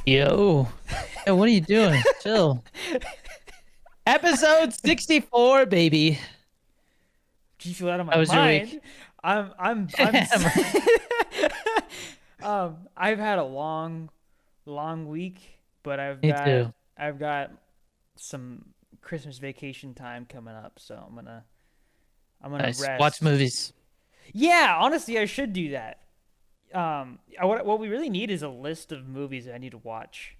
Yo, yo, what are you doing? Chill. Episode 64, baby. Do you feel out of my How was your week? mind? I'm I've had a long week, but Me too. I've got some Christmas vacation time coming up, so I'm gonna Nice. Watch rest. movies. Yeah, honestly, I should do that. What we really need is a list of movies that I need to watch.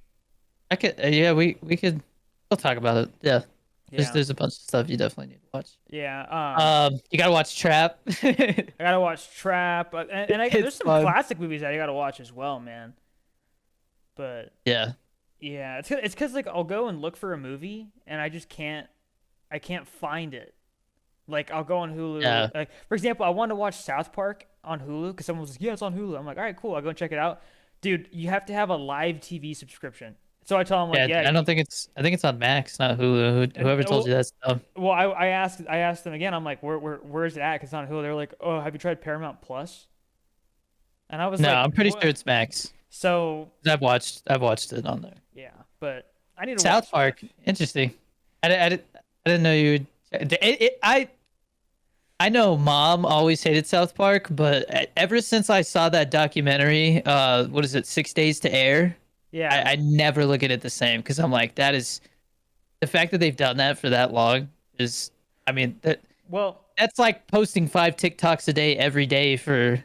I could, yeah, we could. We'll talk about it. Yeah, Yeah, there's a bunch of stuff you definitely need to watch. yeah. You gotta watch Trap. I gotta watch Trap, there's It's some fun. classic movies that I gotta watch as well, man. But Yeah, yeah, it's because like I'll go and look for a movie and I can't find it. Like I'll go on Hulu. yeah, Like for example, I wanted to watch South Park on Hulu because someone was like, "Yeah, it's on Hulu." I'm like, "All right, cool. I'll go and check it out." Dude, you have to have a live TV subscription. So I tell him like, yeah. "Yeah." I don't think it's. I think it's on Max, not Hulu. Whoever told you Well, that's dumb. I asked them again. I'm like, where's it at? Because it's on Hulu. They're like, "Oh, have you tried Paramount Plus?" And I was No, like, I'm pretty sure "What?" it's Max. So 'Cause I've watched it on there. yeah, but I need to South watch. Park, interesting. I didn't know you. I know Mom always hated South Park, but ever since I saw that documentary, what is it, 6 Days to Air? Yeah. I never look at it the same because I'm like, that is the fact that they've done that for that long is, I mean, Well, that's like posting 5 TikToks a day every day for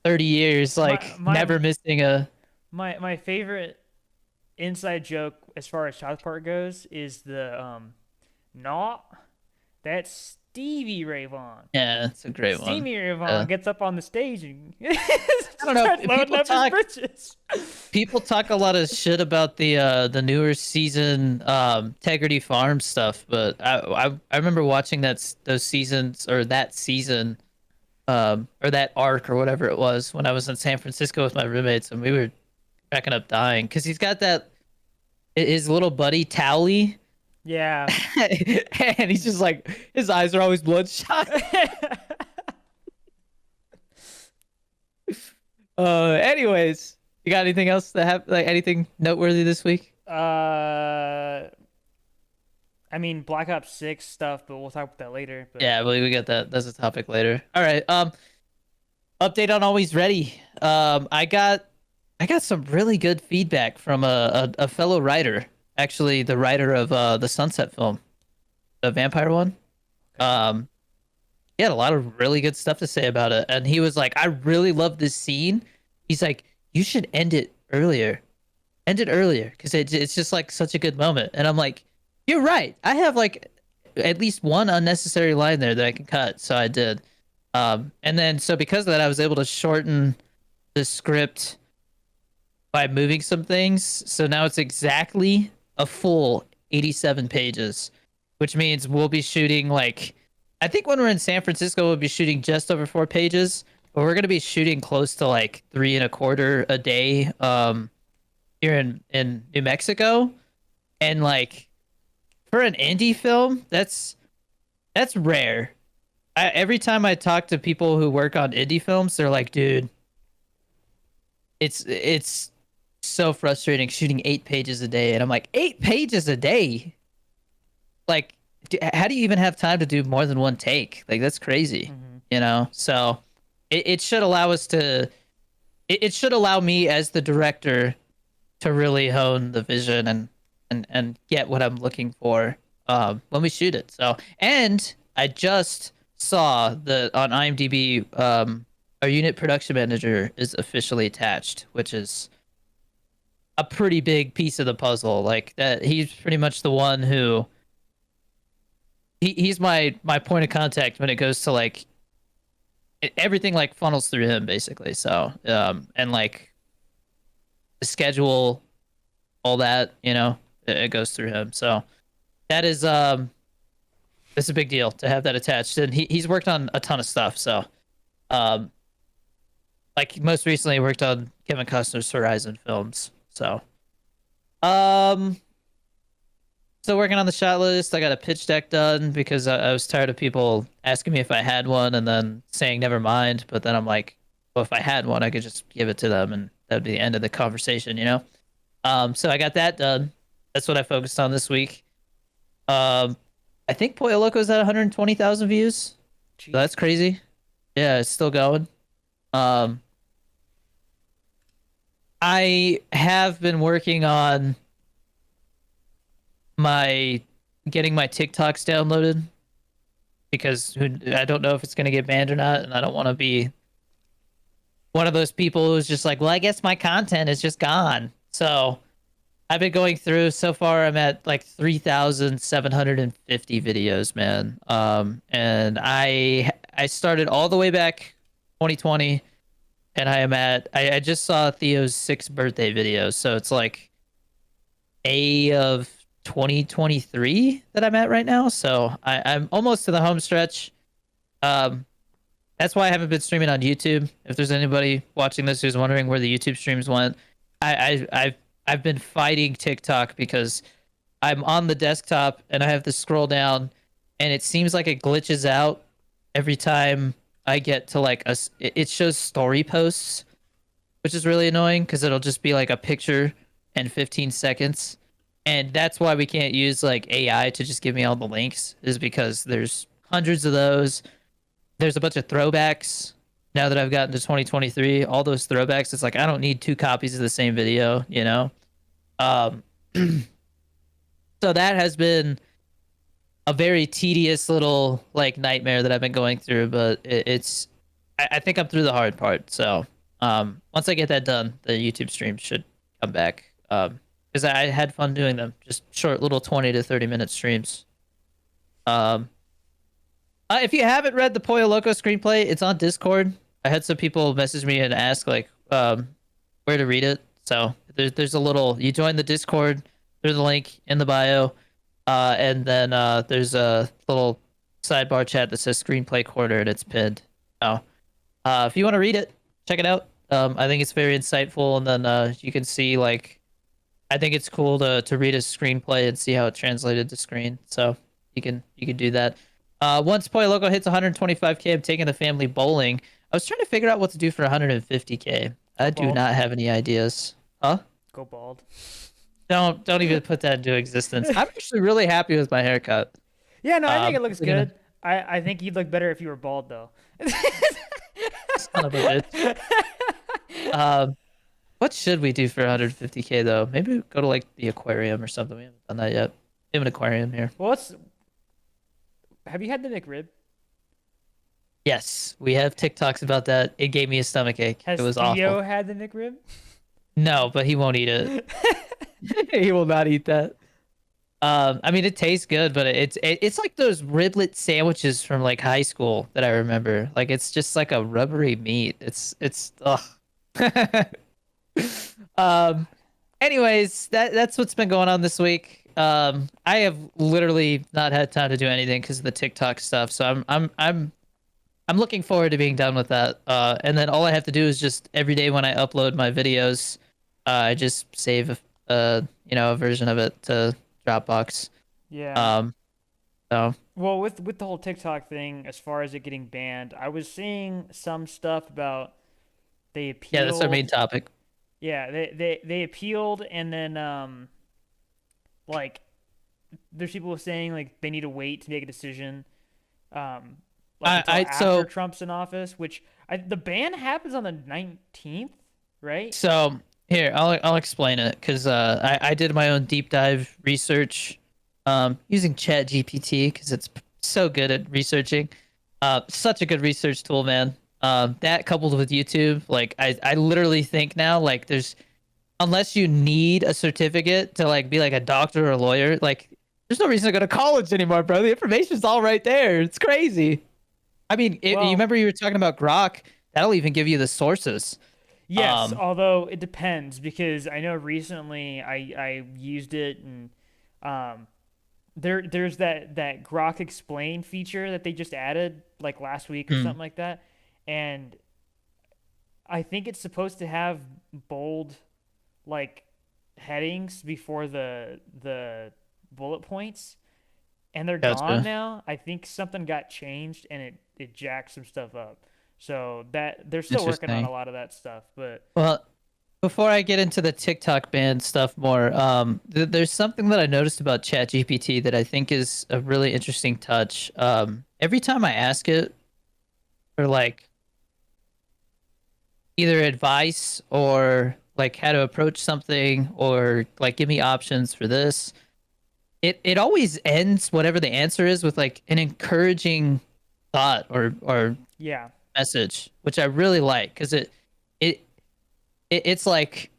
30 years, my like my never missing a. my favorite inside joke as far as South Park goes is the not that's Stevie Ray Vaughan. Yeah, it's a great one. Stevie Ray Vaughan Uh, gets up on the stage and I don't know. starts loading up his britches. People talk a lot of shit about the newer season Integrity Farm stuff, but I remember watching those seasons or that season or that arc or whatever it was when I was in San Francisco with my roommates and we were cracking up dying because he's got that his little buddy Towley Yeah. and he's just like his eyes are always bloodshot. Anyways, you got anything else that have like anything noteworthy this week? uh, I mean Black Ops 6 stuff, but we'll talk about that later. But Yeah, we got that. That's a topic later. All right. Update on Always Ready. I got some really good feedback from a fellow writer, actually the writer of the Sunset film, the vampire one. Um, he had a lot of really good stuff to say about it, and he was like, "I really love this scene." He's like, "You should end it earlier, because it's just like such a good moment." And I'm like, "You're right. I have like at least one unnecessary line there that I can cut," so I did. And then so because of that, I was able to shorten the script by moving some things. So now it's exactly a full 87 pages, which means we'll be shooting like, I think when we're in San Francisco, we'll be shooting just over 4 pages, but we're going to be shooting close to like 3.25 a day here in New Mexico. And like for an indie film, that's rare. Every time I talk to people who work on indie films, they're like, dude, it's so frustrating shooting 8 pages a day. And I'm like, 8 pages a day? Like, how do you even have time to do more than one take? Like, that's crazy, mhm. you know? So it should allow us to, it should allow me as the director to really hone the vision and get what I'm looking for when we shoot it. So, and I just saw that on IMDb, our unit production manager is officially attached, which is a pretty big piece of the puzzle. Like that, he's pretty much the one who he's my point of contact when it goes to like everything like funnels through him basically. So and like the schedule, all that, it goes through him. So that is it's a big deal to have that attached, and he's worked on a ton of stuff. So um like most recently worked on Kevin Costner's Horizon films. So um still working on the shot list. I got a pitch deck done because I was tired of people asking me if I had one and then saying never mind. But then I'm like, well, if I had one, I could just give it to them and that'd be the end of the conversation, you know? So I got that done. That's what I focused on this week. Um, I think Pollo Loco's at 120,000 views. So that's Jesus. crazy. Yeah, it's still going. Um, I have been working on my getting my TikToks downloaded because I don't know if it's gonna get banned or not, and I don't want to be one of those people who's just like, well, I guess my content is just gone. So I've been going through. So far, I'm at like 3,750 videos, man. And I started all the way back 2020, and I just saw Theo's 6th birthday video, so it's like A of 2023 that I'm at right now. So I'm almost to the home stretch. Um, that's why I haven't been streaming on YouTube. If there's anybody watching this who's wondering where the YouTube streams went, I've been fighting TikTok because I'm on the desktop and I have to scroll down, and it seems like it glitches out every time I get to like it shows story posts, which is really annoying because it'll just be like a picture and 15 seconds. And that's why we can't use like AI to just give me all the links, is because there's hundreds of those. There's a bunch of throwbacks now that I've gotten to 2023. All those throwbacks, it's like I don't need 2 copies of the same video, you know? Um, so that has been a very tedious little like nightmare that I've been going through, but I think I'm through the hard part. So once I get that done, the YouTube stream should come back. Because I had fun doing them, just short little 20 to 30 minute streams. Um, if you haven't read the Pollo Loco screenplay, it's on Discord. I had some people message me and ask like where to read it. So there's a little, you join the Discord, there's a link in the bio. And then there's a little sidebar chat that says screenplay corner and it's pinned. So if you want to read it, check it out. I think it's very insightful, and then you can see like I think it's cool to read a screenplay and see how it translated to screen. So you can do that. Once Pollo Loco hits 125K, I'm taking the family bowling. I was trying to figure out what to do for 150K. I do Bald. not have any ideas. Huh? Go bald. Don't even put that into existence. I'm actually really happy with my haircut. Yeah, no, I think it looks We're gonna good. I think you'd look better if you were bald though. son of a bitch. What should we do for 150K though? Maybe go to like the aquarium or something. We haven't done that yet. We have an aquarium here. Well, have you had the McRib? Yes, we have TikToks about that. It gave me a stomach ache. Has It was Theo awful. had the McRib? No, but he won't eat it. He will not eat that. I mean, it tastes good, but it's like those riblet sandwiches from like high school that I remember. Like it's just like a rubbery meat. It's ugh. um. Anyways, that's what's been going on this week. I have literally not had time to do anything because of the TikTok stuff. So I'm looking forward to being done with that. And then all I have to do is just every day when I upload my videos, I just save a version of it to Dropbox. Yeah. Um, so Well, with the whole TikTok thing, as far as it getting banned, I was seeing some stuff about they yeah, that's our main appealed. topic. Yeah, they appealed, and then like there's people saying like they need to wait to make a decision, um, like until I after so Trump's in office, which the ban happens on the 19th, right? so here I'll explain it because I did my own deep dive research using Chat GPT because it's so good at researching. Such a good research tool, man. That coupled with YouTube, like I literally think now like there's unless you need a certificate to like be like a doctor or a lawyer, like there's no reason to go to college anymore, bro. The information's all right there. It's crazy. I mean, you Well, remember you were talking about Grok? That'll even give you the sources. yes, Um, although it depends because I know recently I used it and um there's that Grok Explain feature that they just added like last week or hmm, something like that, and I think it's supposed to have bold like headings before the bullet points, and they're gone gotcha. now. I think something got changed and it jacked some stuff up. So that they're still working on Interesting. a lot of that stuff, but Well, Before I get into the TikTok ban stuff more, there's something that I noticed about ChatGPT that I think is a really interesting touch. Every time I ask it for like either advice or like how to approach something or like give me options for this, it always ends whatever the answer is with like an encouraging thought or Yeah. message, which I really like because it it's like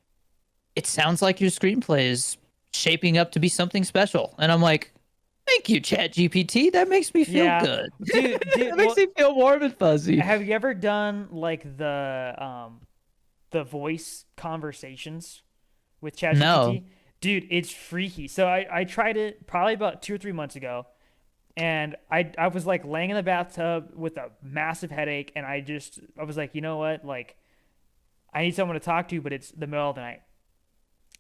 it sounds like your screenplay is shaping up to be something special. And I'm like, thank you, Chat GPT. That makes me feel Yeah. good. Dude, That makes well, me feel warm and fuzzy. have you ever done like the voice conversations with No. ChatGPT? Dude, it's freaky. So I tried it probably about 2 or 3 months ago, and I was like laying in the bathtub with a massive headache, and I was like, you know what? Like I need someone to talk to, but it's the middle of the night.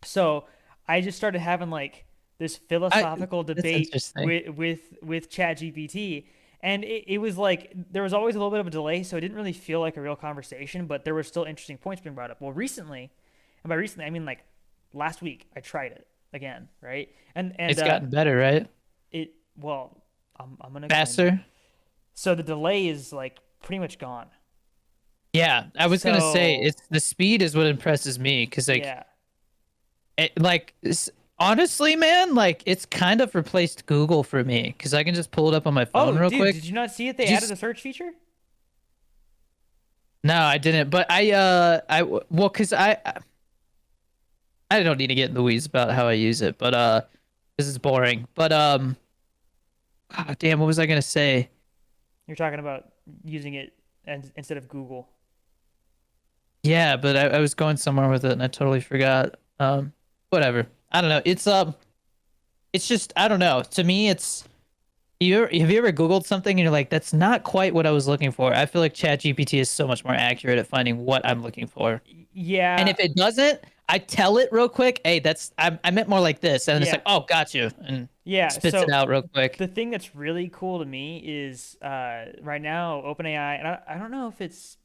So I just started having like this I philosophical That's debate interesting. with ChatGPT, and it was like there was always a little bit of a delay, so it didn't really feel like a real conversation, but there were still interesting points being brought up. Well, recently, and by recently I mean like last week, I tried it again, right? And It's gotten better, right? it well, I'm gonna explain that. Faster. So the delay is like pretty much gone. Yeah, I was gonna say So it's the speed is what impresses me because yeah. honestly, man, like it's kind of replaced Google for me because I can just pull it up on my phone Oh, real dude, quick. did you not see it? They added Just a search feature. no, I didn't. But well, because I don't need to get in the weeds about how I use it, but this is boring. But damn, what was I gonna say? You're talking about using it instead of Google. Yeah, but I was going somewhere with it and I totally forgot. Whatever. I don't know. It's just I don't know. To me, have you ever Googled something and you're like, that's not quite what I was looking for? I feel like ChatGPT is so much more accurate at finding what I'm looking for. And Yeah, if it doesn't, I tell it real quick, hey, I meant more like this. And then it's yeah, like, oh, got you. And yeah. spits it So out real quick. the thing that's really cool to me is right now OpenAI, and I don't know if it's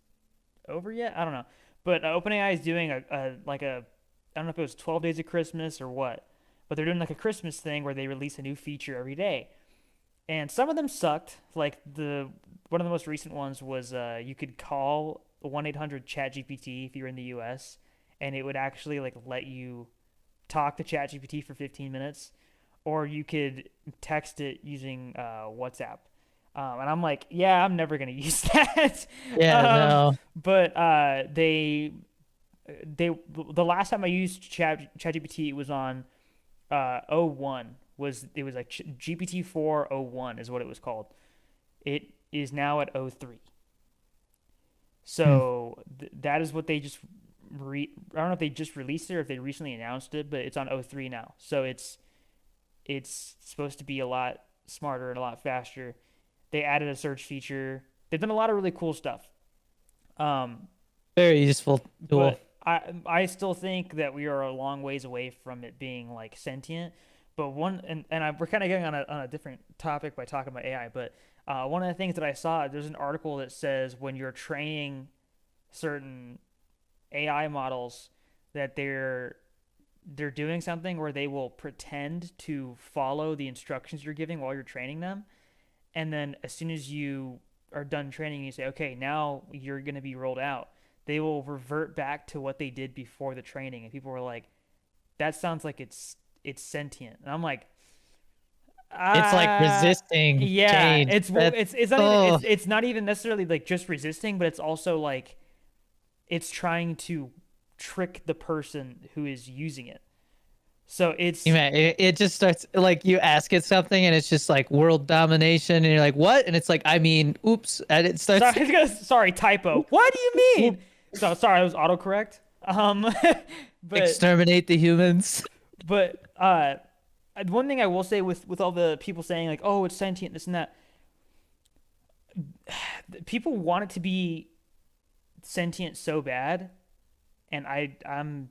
over yet. I don't know, but OpenAI is doing a like a I don't know if it was 12 Days of Christmas or what, but they're doing like a Christmas thing where they release a new feature every day, and some of them sucked. Like the one of the most recent ones was you could call 1-800 ChatGPT if you're in the U.S. and it would actually like let you talk to ChatGPT for 15 minutes, or you could text it using WhatsApp. And I'm like, yeah, I'm never gonna use that. Yeah, um, no. but they the last time I used ChatGPT was on O one was it was like GPT 4 O1 is what it was called. It is now at O3. Hmm. So that is what they just I don't know if they just released it or if they recently announced it, but it's on O3 now. So it's supposed to be a lot smarter and a lot faster. They added a search feature. They've done a lot of really cool stuff. Um, Very useful tool. but I still think that we are a long ways away from it being like sentient. But we're kind of getting on a different topic by talking about AI. But one of the things that I saw, there's an article that says when you're training certain AI models that they're doing something where they will pretend to follow the instructions you're giving while you're training them, and then as soon as you are done training, you say, okay, now you're going to be rolled out. They will revert back to what they did before the training, and people were like, that sounds like it's sentient, and I'm like, It's like ah, resisting yeah, change. That's it's not even oh, it's not even necessarily like just resisting, but it's also like it's trying to trick the person who is using it. So you it's man, it just starts like you ask it something and it's just like world domination and you're like, what? And it's like, I mean, oops. And it starts sorry, typo. What do you mean? So sorry, I was autocorrect. Um, but exterminate the humans. but one thing I will say with all the people saying like, oh, it's sentient, this and that, people want it to be sentient so bad, and I'm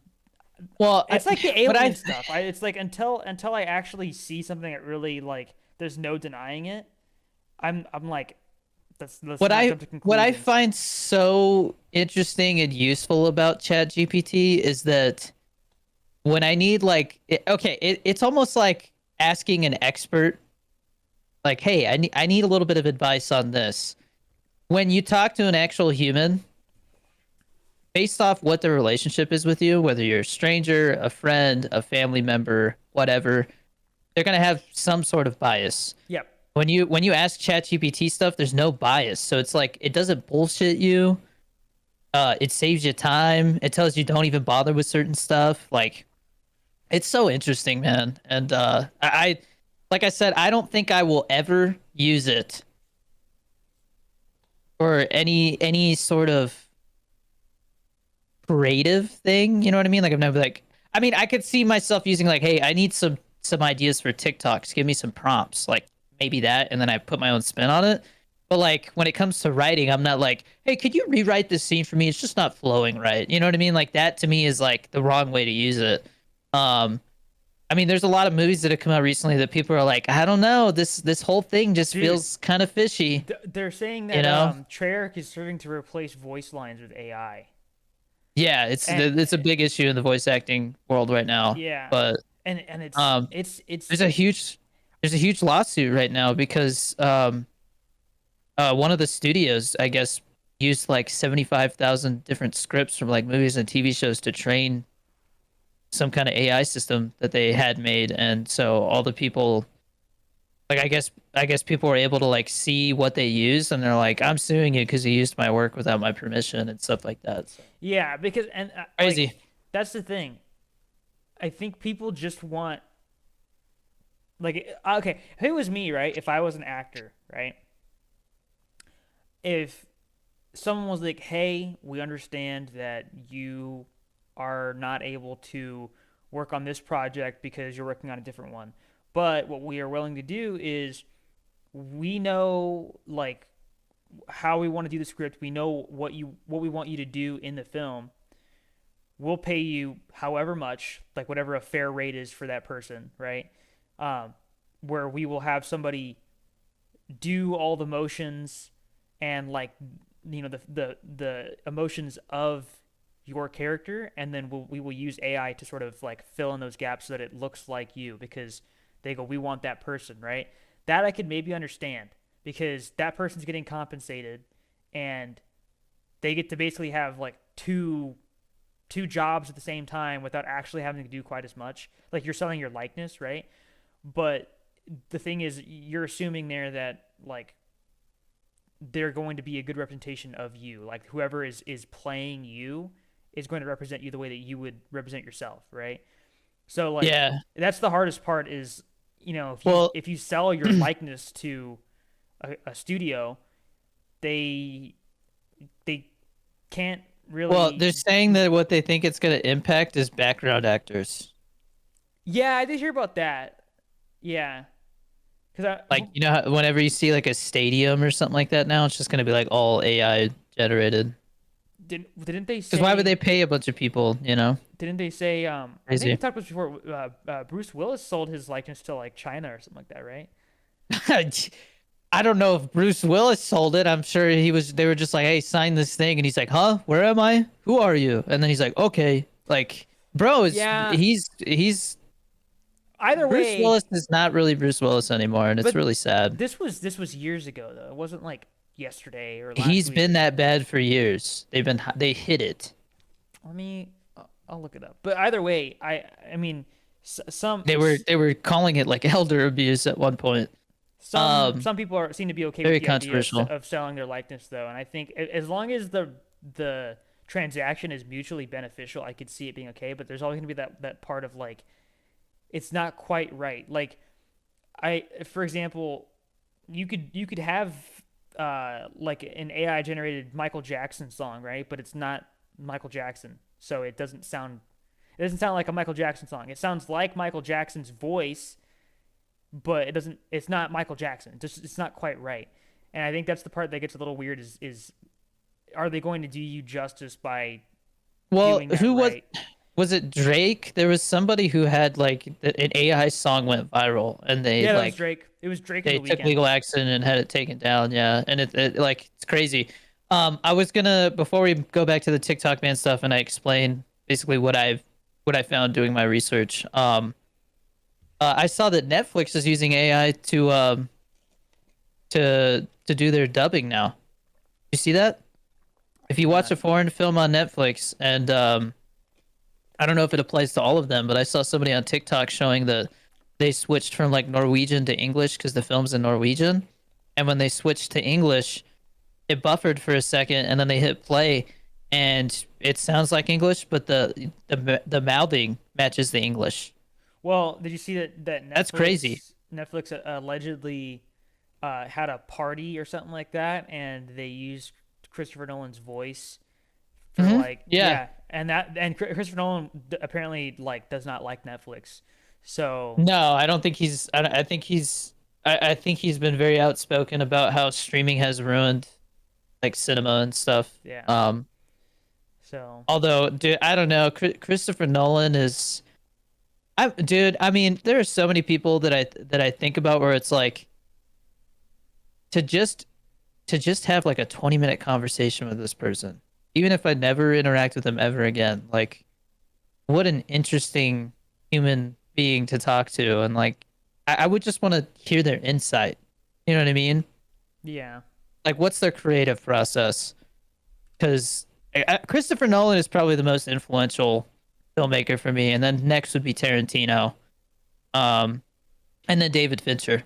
Well, it's like the but alien I stuff. It's like until I actually see something that really like there's no denying it. I'm like let's what not I jump to what I conclusions. find so interesting and useful about ChatGPT is that when I need it's almost like asking an expert, like, hey, I need a little bit of advice on this. When you talk to an actual human, based off what the relationship is with you, whether you're a stranger, a friend, a family member, whatever, they're gonna have some sort of bias. Yep. When you ask ChatGPT stuff, there's no bias, so it's like it doesn't bullshit you. It saves you time. It tells you don't even bother with certain stuff. Like it's so interesting, man. And like I said, I don't think I will ever use it for any sort of creative thing. You know what I mean? Like I've never like. I mean, I could see myself using like, hey, I need some ideas for TikToks. Give me some prompts, like maybe that, and then I put my own spin on it. But like when it comes to writing, I'm not like, hey, could you rewrite this scene for me? It's just not flowing right. You know what I mean? Like that to me is like the wrong way to use it. Um, I mean, there's a lot of movies that have come out recently that people are like, I don't know, this whole thing just Dude, feels kind of fishy. they're saying You that know? Treyarch is starting to replace voice lines with AI. Yeah, And it's a big issue in the voice acting world right now. yeah, But and um, it's there's a huge lawsuit right now because one of the studios, I guess, used like 75,000 different scripts from like movies and TV shows to train some kind of AI system that they had made, and so all the people, like I guess people were able to like see what they used, and they're like, I'm suing you because you used my work without my permission and stuff like that. So yeah, because like crazy. that's the thing. I think people just want like okay, if it was me, right? If I was an actor, right? If someone was like, "Hey, we understand that you are not able to work on this project because you're working on a different one. But what we are willing to do is we know like how we want to do the script. We know what we want you to do in the film. We'll pay you however much, like whatever a fair rate is for that person, right? Um, where we will have somebody do all the motions and like the emotions of your character, and then we will use AI to sort of like fill in those gaps so that it looks like you because they go, we want that person, right? That I could maybe understand because that person's getting compensated and they get to basically have like two jobs at the same time without actually having to do quite as much. Like you're selling your likeness, right? But the thing is, you're assuming there that like they're going to be a good representation of you. Like whoever is playing you is going to represent you the way that you would represent yourself, right? So like Yeah. that's the hardest part is Well, if you sell your likeness to a studio, they they can't well, really. they're saying that what they think it's going to impact is background actors. Yeah, I did hear about that. Yeah, because Like, you know, whenever you see like a stadium or something like that now, it's just going to be like all AI generated. didn't they Because why would say they pay a bunch of people, you know? didn't they say I think we Crazy. talked about this before. Bruce Willis sold his likeness to like China or something like that, right? I don't know if Bruce Willis sold it. I'm sure they were just like, hey, sign this thing. And he's like, huh? Where am I? Who are you? And then he's like, okay. Like, bro, Yeah. he's Either Bruce way, Willis is not really Bruce Willis anymore, and it's but really sad. this was years ago though. It wasn't like yesterday or last He's been week. that bad for years. They hid it. Let me. I'll look it up. But either way, I mean, some They were calling it like elder abuse at one point. some people seem to be okay with Very the idea of, controversial. of selling their likeness though, and I think as long as the transaction is mutually beneficial, I could see it being okay. But there's always gonna be that part of like it's not quite right. Like for example, you could have like an AI generated Michael Jackson song, right? But it's not Michael Jackson, so it doesn't sound like a Michael Jackson song. It sounds like Michael Jackson's voice, but it doesn't. It's not Michael Jackson. It's not quite right. And I think that's the part that gets a little weird. Is are they going to do you justice by Well, doing that who was right? was it Drake? There was somebody who had like an AI song went viral, and they Yeah, that was like Drake. It was Drake in they the took weekend. legal action and had it taken down. Yeah, and it like it's crazy. I was gonna before we go back to the TikTok ban stuff, and I explain basically what I found doing my research. I saw that Netflix is using AI to do their dubbing now. You see that? If you watch Uh, a foreign film on Netflix, and I don't know if it applies to all of them, but I saw somebody on TikTok showing that they switched from like Norwegian to English because the film's in Norwegian, and when they switched to English, it buffered for a second, and then they hit play, and it sounds like English, but the mouthing matches the English. well, did you see that That's crazy. Netflix allegedly had a party or something like that, and they used Christopher Nolan's voice for like Yeah. yeah, and Christopher Nolan apparently like does not like Netflix, so No, I don't think he's. I think he's. I think he's been very outspoken about how streaming has ruined like cinema and stuff. yeah, so Although, dude, I don't know. Christopher Nolan is. Dude. I mean, there are so many people that I think about where it's like to just to just have like a 20-minute conversation with this person, even if I never interact with them ever again. Like, what an interesting human being to talk to, and like, I would just want to hear their insight. You know what I mean? yeah. Like, what's their creative process? Because Christopher Nolan is probably the most influential filmmaker for me, and then next would be Tarantino, um, and then David Fincher.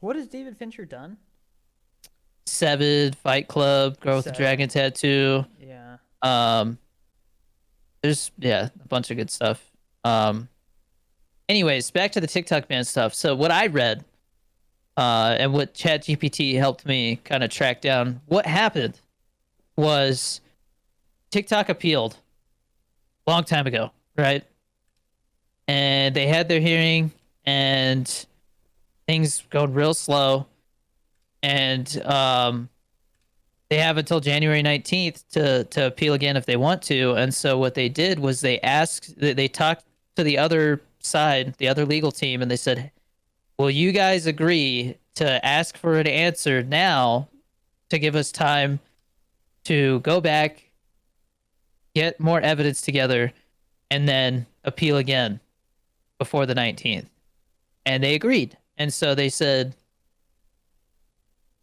What has David Fincher done? Seven, Fight Club, Girl with the Seven. Dragon Tattoo. Yeah. Um, there's yeah, a bunch of good stuff. Um, anyways, back to the TikTok ban stuff. So what I read, and what ChatGPT helped me kind of track down what happened was TikTok appealed a long time ago, right? And they had their hearing, and things going real slow, and they have until January 19th to appeal again if they want to. And so what they did was they talked to the other side, the other legal team, and they said, will you guys agree to ask for an answer now to give us time to go back, get more evidence together, and then appeal again before the 19th? And they agreed. And so they said,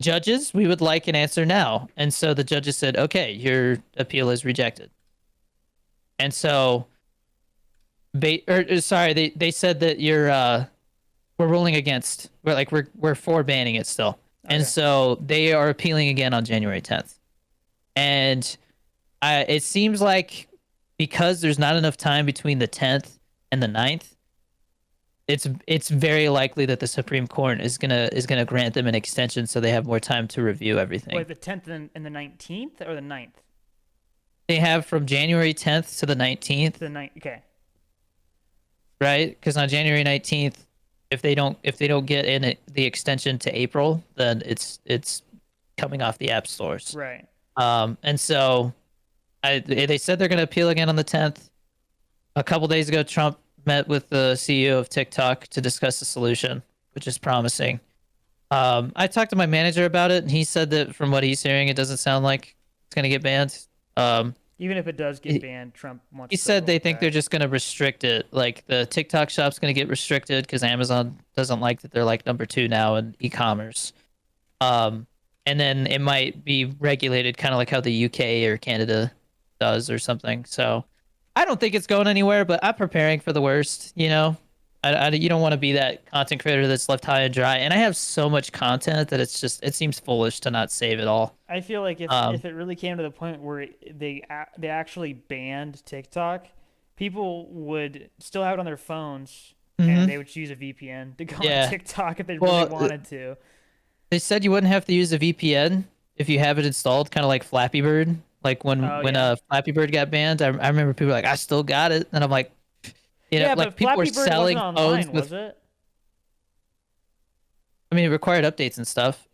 judges, we would like an answer now. And so the judges said, okay, your appeal is rejected. And so, sorry, they said that we're ruling against, we're for banning it still. And Okay. so they are appealing again on January 10th. And it seems like because there's not enough time between the 10th and the 9th, it's very likely that the Supreme Court is gonna grant them an extension so they have more time to review everything. Wait, the 10th and the 19th or the 9th? They have from January 10th to the 19th, The 9th. Okay. right? Because on January 19th, if they don't get the extension to April, then it's coming off the app stores. Right. And so they said they're going to appeal again on the 10th. A couple days ago, Trump met with the CEO of TikTok to discuss the solution, which is promising. I talked to my manager about it, and he said that from what he's hearing, it doesn't sound like it's going to get banned. Even if it does get banned, Trump wants He to said roll they it think they're back. just going to restrict it. Like the TikTok shop's going to get restricted because Amazon doesn't like that they're like number 2 now in e-commerce. Um, and then it might be regulated kind of like how the UK or Canada does or something. So I don't think it's going anywhere, but I'm preparing for the worst. You know, you don't want to be that content creator that's left high and dry. And I have so much content that it seems foolish to not save it all. I feel like Um, if it really came to the point where they actually banned TikTok, people would still have it on their phones and mhm. they would use a VPN to go on Yeah. TikTok if they really Well, wanted to. they said you wouldn't have to use a VPN if you have it installed, kind of like Flappy Bird. Like Oh when yeah. Flappy Bird got banned, I remember people were like, I still got it, and I'm like, Yeah, like but people were Flappy Bird wasn't selling phones online, with. was it? I mean, it required updates and stuff.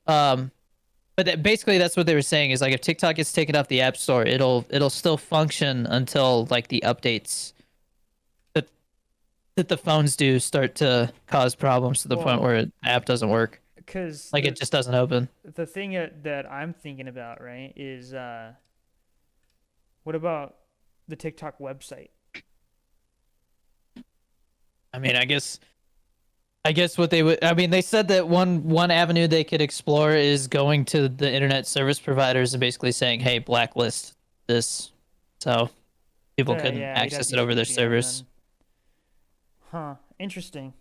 But basically that's what they were saying is like if TikTok gets taken off the App Store, it'll still function until like the updates that the phones do start to cause problems to the point Well, where the app doesn't work. because Like it just doesn't open. the thing that I'm thinking about, right, is what about the TikTok website? I mean, I guess what they would, I mean, they said that one avenue they could explore is going to the internet service providers and basically saying, "Hey, blacklist this," so people can Yeah, you'd have access to it use a over their VPN servers. then. Huh. Interesting.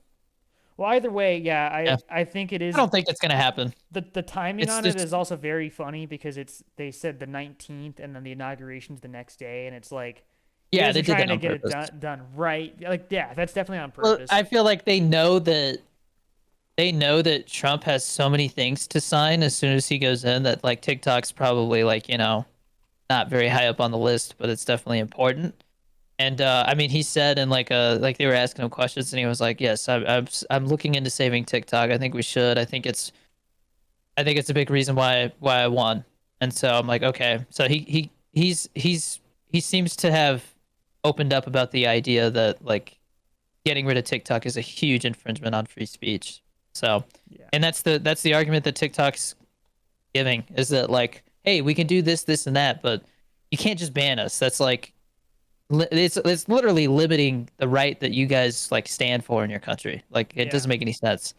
Well, either way, yeah, Yeah, I think it I is don't think it's gonna happen. the timing It's on it just is also very funny because they said the 19th and then the inauguration's the next day, and it's like you yeah, guys they are did trying that to on get it purpose. done right. Like, yeah, that's definitely on Well, purpose. I feel like they know that Trump has so many things to sign as soon as he goes in that like TikTok's probably like, not very high up on the list, but it's definitely important. And I mean, he said in like they were asking him questions, and he was like, "Yes, I'm looking into saving TikTok. I think we should. I think it's a big reason why I won." And so I'm like, okay. So he seems to have opened up about the idea that like getting rid of TikTok is a huge infringement on free speech. So, Yeah. and that's the argument that TikTok's giving is that like, hey, we can do this, this, and that, but you can't just ban us. That's like it's literally limiting the right that you guys like stand for in your country. Like it Yeah. doesn't make any sense.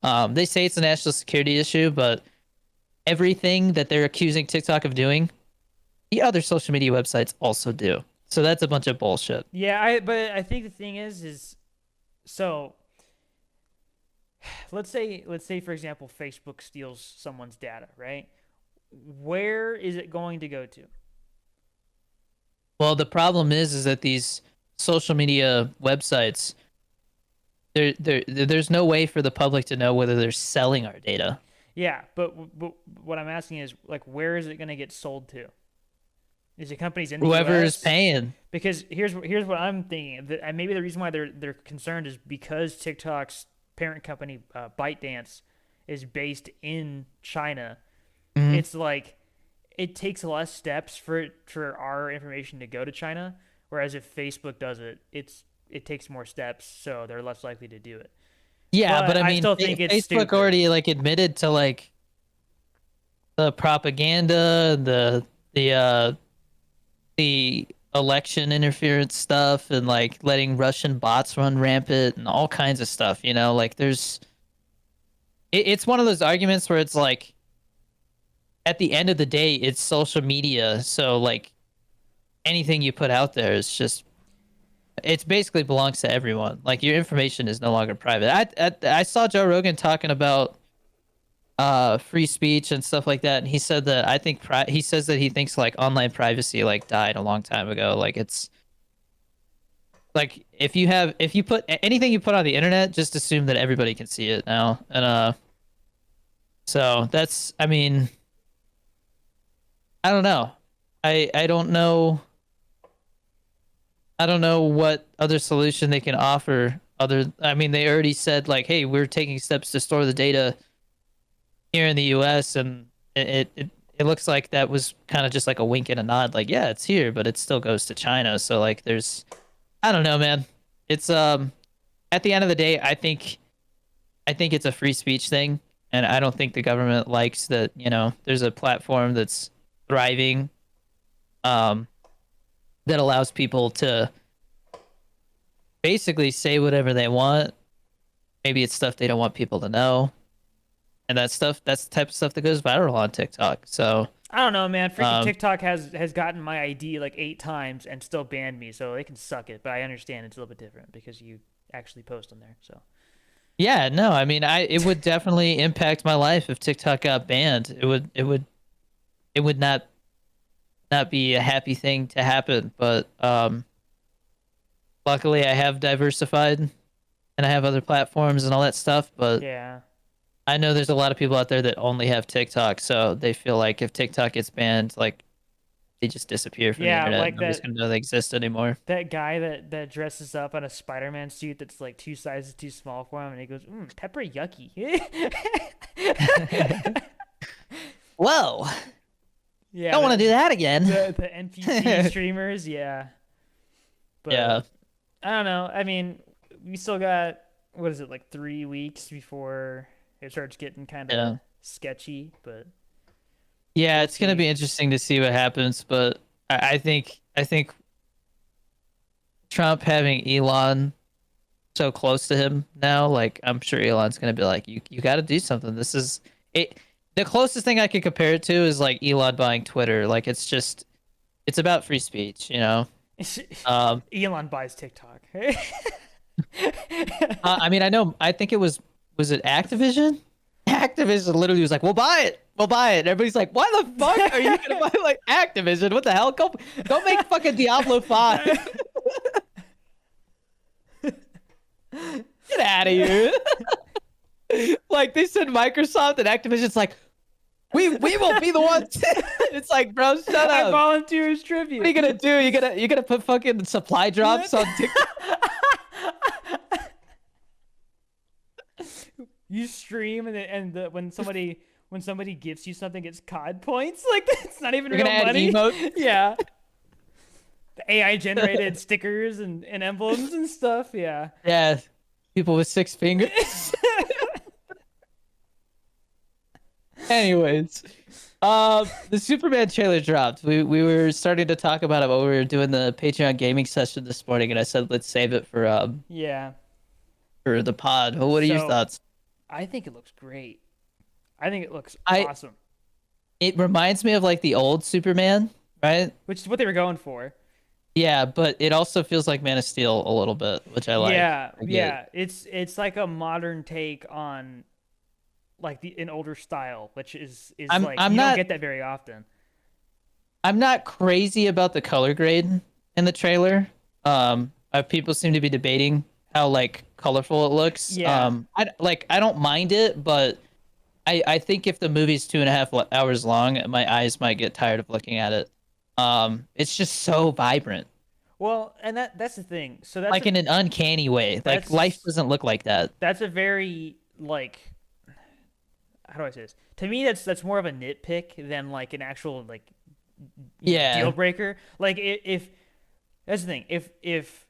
They say it's a national security issue, but everything that they're accusing TikTok of doing, the other social media websites also do. So that's a bunch of bullshit. Yeah, but I think the thing is so let's say for example Facebook steals someone's data, right? Where is it going to go to? Well, the problem is that these social media websites, there's no way for the public to know whether they're selling our data. Yeah, but what I'm asking is like where is it going to get sold to? Is it companies in the Whoever is U.S.? paying. Because here's what I'm thinking. And maybe the reason why they're concerned is because TikTok's parent company ByteDance is based in China. Mhm. It's like it takes less steps for our information to go to China, whereas if Facebook does it, it takes more steps, so they're less likely to do it. Yeah, but But I I mean, still think it's Facebook stupid. already like admitted to like the propaganda, the election interference stuff, and like letting Russian bots run rampant and all kinds of stuff. Like it's one of those arguments where it's like at the end of the day, it's social media, so like anything you put out there is just it's basically belongs to everyone. Like your information is no longer private. I saw Joe Rogan talking about free speech and stuff like that, and he said that he says that he thinks like online privacy like died a long time ago. Like it's like if you put anything you put on the internet, just assume that everybody can see it now. And so that's I mean, I don't know. I don't know. I don't know what other solution they can offer other I mean, they already said like, "Hey, we're taking steps to store the data here in the US," and it looks like that was kind of just like a wink and a nod like, "Yeah, it's here, but it still goes to China." So like there's I don't know, man. It's at the end of the day, I think it's a free speech thing, and I don't think the government likes that, there's a platform that's thriving um that allows people to basically say whatever they want. Maybe it's stuff they don't want people to know. And that's the type of stuff that goes viral on TikTok. So, I don't know, man. Freaking um, TikTok has gotten my ID like 8 times and still banned me, so they can suck it. But I understand it's a little bit different because you actually post on there. So yeah, no, I mean, it would definitely impact my life if TikTok got banned. It would not be a happy thing to happen. But luckily, I have diversified and I have other platforms and all that stuff. But yeah, I know there's a lot of people out there that only have TikTok, so they feel like if TikTok gets banned, like they just disappear from the yeah, internet. like Nobody's gonna know they exist anymore. that guy that dresses up in a Spider-Man suit that's like 2 sizes too small for him, and he goes, "Pepper yucky." Whoa! Yeah, Don't want to do that again. the NPC streamers, yeah. But Yeah. I don't know. I mean, we still got, what is it, like 3 weeks before it starts getting kind of Yeah. sketchy, but Yeah, we'll it's gonna see. be interesting to see what happens, but I think Trump having Elon so close to him now, like I'm sure Elon's gonna be like, you got to do something. This is it. The closest thing I could compare it to is like Elon buying Twitter. Like it's about free speech, you know. Um, Elon buys TikTok. I mean, I think was it Activision? Activision literally was like, we'll buy it. We'll buy it. And everybody's like, why the fuck are you gonna buy like Activision? What the hell? Go make fucking Diablo 5. Get out of here. Like they said Microsoft and Activision's like, we will be the ones. It's like, bro, shut I up. volunteer as What are you tribute. gonna do? You gonna put fucking supply drops on TikTok? You stream when somebody gives you something, it's COD points. Like it's not even You're real gonna add money. emotes? Yeah, the AI generated stickers and emblems and stuff. Yeah. Yeah. People with 6 fingers. Anyways, the Superman trailer dropped. We were starting to talk about it while we were doing the Patreon gaming session this morning, and I said let's save it Yeah. for the pod. Well, what are your So thoughts? I think it looks great. I think it looks I awesome, It reminds me of like the old Superman, right? which is what they were going for. Yeah, but it also feels like Man of Steel a little bit, which I like. Yeah, I get. yeah. It's like a modern take on like an older style, which is I'm like I'm you don't not get that very often. I'm not crazy about the color grade in the trailer. People seem to be debating how like colorful it looks. Yeah. I don't mind it, but I think if the movie's 2.5 hours long, my eyes might get tired of looking at it. It's just so vibrant, Well, and that's the thing. So like in an uncanny way. Like life that's doesn't look like that. that's a very like how do I say this? To me, that's more of a nitpick than like an actual like deal Yeah. breaker. Like if that's the thing. If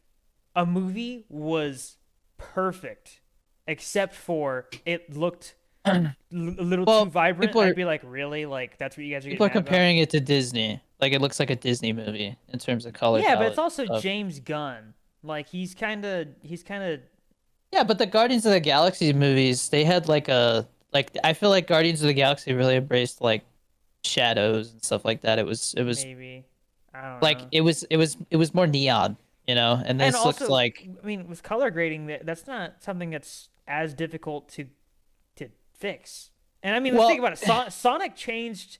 a movie was perfect, except for it looked a little too Well, vibrant, people I'd are be like, really? Like that's what you guys are people getting are mad about? comparing it to Disney. Like it looks like a Disney movie in terms of color Yeah, but it's palette also and stuff. James Gunn. Like he's kind of Yeah, but the Guardians of the Galaxy movies, they had like I feel like Guardians of the Galaxy really embraced like shadows and stuff like that. It was maybe I don't like know. it was more neon, you know. And And this looks also, like I mean, with color grading, that's not something that's as difficult to fix. And I mean, let's think well, about it. Sonic changed.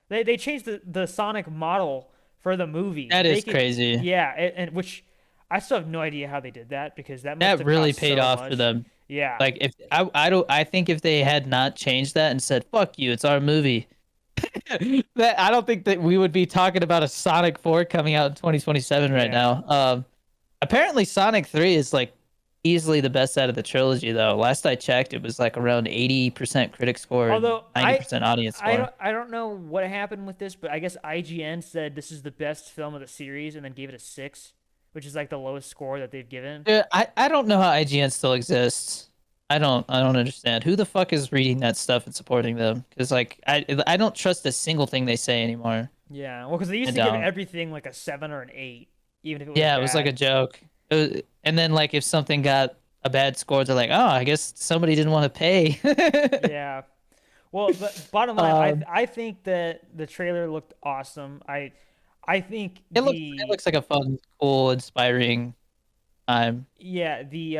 They changed the Sonic model for the movie to that is make it. crazy. Yeah, and which I still have no idea how they did that because that must That have really cost paid so off for much. them. Yeah, Like if I don't I think if they had not changed that and said fuck you, it's our movie. That I don't think that we would be talking about a Sonic 4 coming out in 2027 right yeah. now. Apparently Sonic 3 is like easily the best out of the trilogy though. Last I checked, it was like around 80% critic score and Although 90% audience score. I don't know what happened with this, but I guess IGN said this is the best film of the series and then gave it a 6, which is like the lowest score that they've given. Dude, I don't know how IGN still exists. I don't understand. Who the fuck is reading that stuff and supporting them? Because like I don't trust a single thing they say anymore. Yeah, well, because they I used to give don't. everything like a 7 or an 8, even if it was Yeah, it was like a bad. joke. And then like if something got a bad score, they're like, oh, I guess somebody didn't want to pay. Yeah. Well, but bottom line, um, I think that the trailer looked awesome. I think it looks like a fun, cool, inspiring time. yeah, the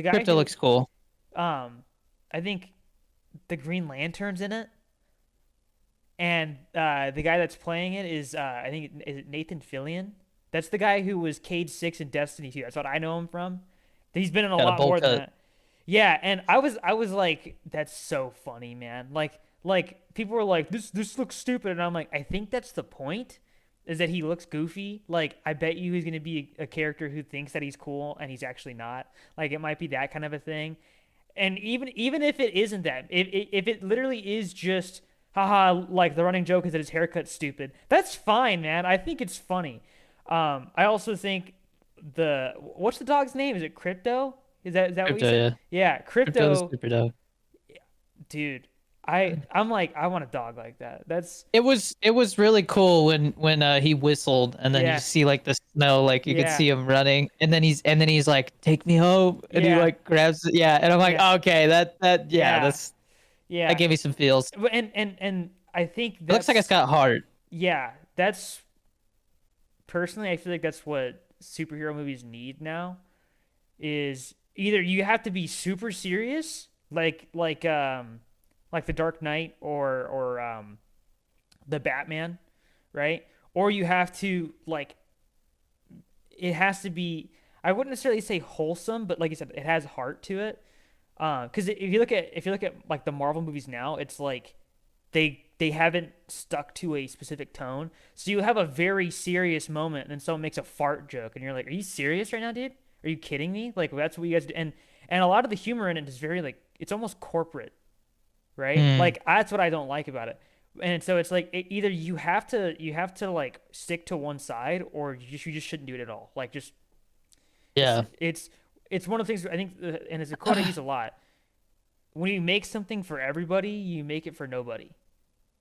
guy Crypto who looks cool. um I think the Green Lantern's in it, and the guy that's playing it is I think is it Nathan Fillion. That's the guy who was Cade 6 in Destiny 2. That's what I know him from. He's been in a Got a lot bowl more than cut. that. Yeah, and I was like, that's so funny, man. Like people were like, this looks stupid, and I'm like, I think that's the point, is that he looks goofy. Like I bet you he's gonna be a character who thinks that he's cool and he's actually not. Like it might be that kind of a thing. And even if it isn't that, if it literally is just haha, like the running joke is that his haircut's stupid, that's fine, man. I think it's funny. I also think the what's the dog's name? Is it Crypto? Is that what you Crypto, said? yeah. Yeah, Crypto was Crypto, super dope. dude. I'm like I want a dog like that. That's It was really cool when he whistled and then you yeah, see like the snow, like you could yeah, see him running and then he's like, take me home, and he yeah, like grabs it, yeah, and I'm like, yeah, okay, that yeah, yeah, that yeah. gave me some feels. And I think It looks like it's that's got heart. yeah, that's personally I feel like that's what superhero movies need now is either you have to be super serious like the Dark Knight or the Batman, right? Or you have to like it has to be I wouldn't necessarily say wholesome, but like you said, it has heart to it. Because if you look at like the Marvel movies now, it's like they haven't stuck to a specific tone. So you have a very serious moment, and then someone makes a fart joke, and you're like, "Are you serious right now, dude? Are you kidding me? Like that's what you guys do." And a lot of the humor in it is very like it's almost corporate, right? Hmm. Like that's what I don't like about it. And so it's like either you have to like stick to one side, or you just shouldn't do it at all. Like just it's Yeah. it's it's one of the things I think, and it's a quote I use a lot. When you make something for everybody, you make it for nobody.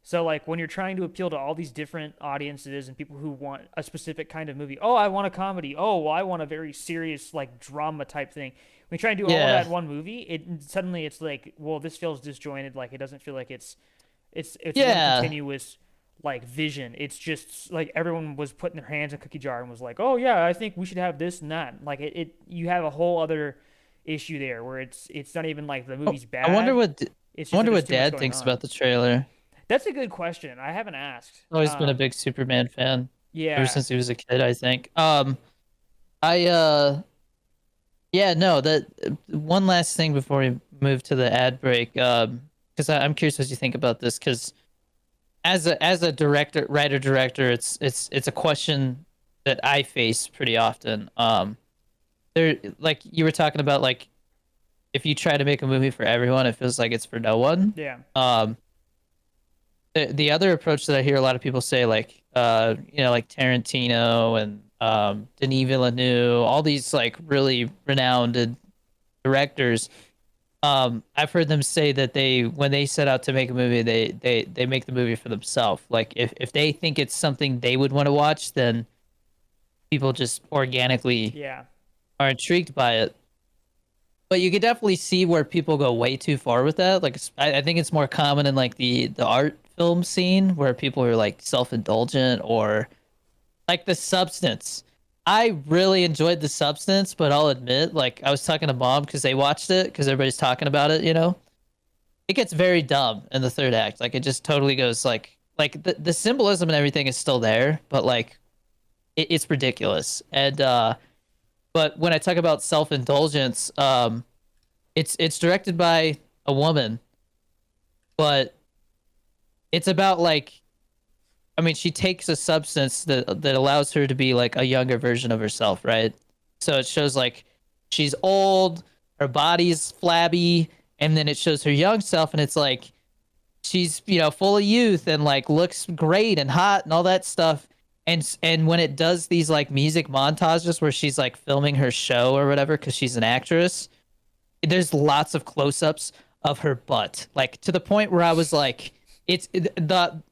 So like when you're trying to appeal to all these different audiences and people who want a specific kind of movie. Oh, I want a comedy. Oh, well, I want a very serious like drama type thing. When you try and do all of that Yeah. in one movie, it suddenly it's like, well, this feels disjointed. Like it doesn't feel like it's one Yeah. continuous like vision. It's just like everyone was putting their hands in a cookie jar and was like, oh yeah, I think we should have this and that. Like it you have a whole other issue there where it's not even like the Oh, movie's I wonder bad. what It's I just that wonder there's what too much Dad going thinks on. about the trailer. That's a good question. I haven't asked. Always been a big Superman fan ever Yeah, since he was a kid, I think. I Yeah, no, that one last thing before we move to the ad break, because I'm curious what you think about this, because as a director, writer director, it's a question that I face pretty often. There, like you were talking about, like if you try to make a movie for everyone, it feels like it's for no one. yeah, Um, the other approach that I hear a lot of people say, like like Tarantino and Denis Villeneuve, all these like really renowned directors, I've heard them say that they when they set out to make a movie, they make the movie for themselves. Like if they think it's something they would want to watch, then people just organically yeah, are intrigued by it. But you could definitely see where people go way too far with that. Like I think it's more common in like the art film scene where people are like self-indulgent, or like The Substance. I really enjoyed The Substance, but I'll admit, like I was talking to mom because they watched it because everybody's talking about it. It gets very dumb in the third act. Like it just totally goes like the symbolism and everything is still there, but like it's ridiculous. And but when I talk about self-indulgence, it's directed by a woman, but it's about like, I mean, she takes a substance that allows her to be like a younger version of herself, right? So it shows like she's old, her body's flabby, and then it shows her young self, and it's like she's full of youth and like looks great and hot and all that stuff. And when it does these like music montages where she's like filming her show or whatever because she's an actress, there's lots of close-ups of her butt, like to the point where I was like, Ben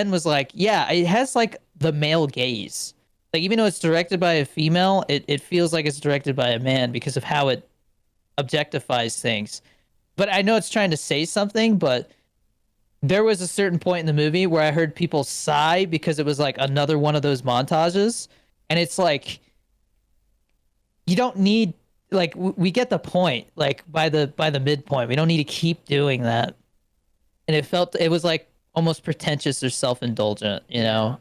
was like, yeah, it has like the male gaze. Like even though it's directed by a female, it feels like it's directed by a man because of how it objectifies things. But I know it's trying to say something, but there was a certain point in the movie where I heard people sigh because it was like another one of those montages, and it's like you don't need, like we get the point, like by the midpoint we don't need to keep doing that. And it was like almost pretentious or self-indulgent, yeah,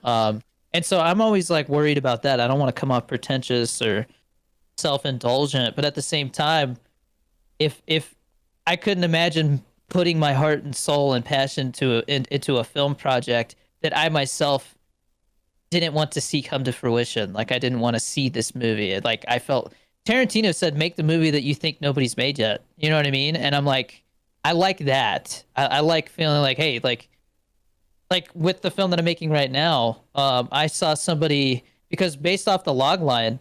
and so I'm always like worried about that. I don't want to come off pretentious or self-indulgent, but at the same time, if I couldn't imagine putting my heart and soul and passion into a film project that I myself didn't want to see come to fruition. Like I didn't want to see this movie. Like I felt Tarantino said, make the movie that you think nobody's made yet. You know what I mean? And I'm like, I like that. I like feeling like, hey, like with the film that I'm making right now, I saw somebody, because based off the log line,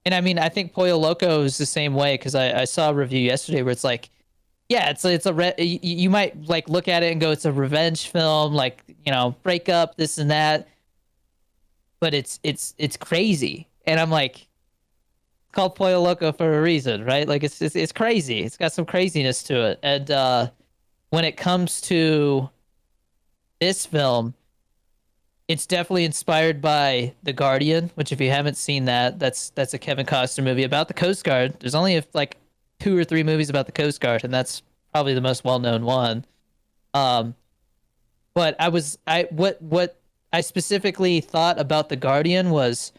And I mean, I think Pollo Loco is the same way because I saw a review yesterday where it's like, yeah, you might like look at it and go, it's a revenge film, like breakup, this and that, but it's crazy, and I'm like, it's called Pollo Loco for a reason, right? Like it's crazy. It's got some craziness to it, and when it comes to this film, it's definitely inspired by The Guardian, which if you haven't seen that, that's a Kevin Costner movie about the Coast Guard. There's only like two or three movies about the Coast Guard, and that's probably the most well-known one. Um, but what I specifically thought about The Guardian was,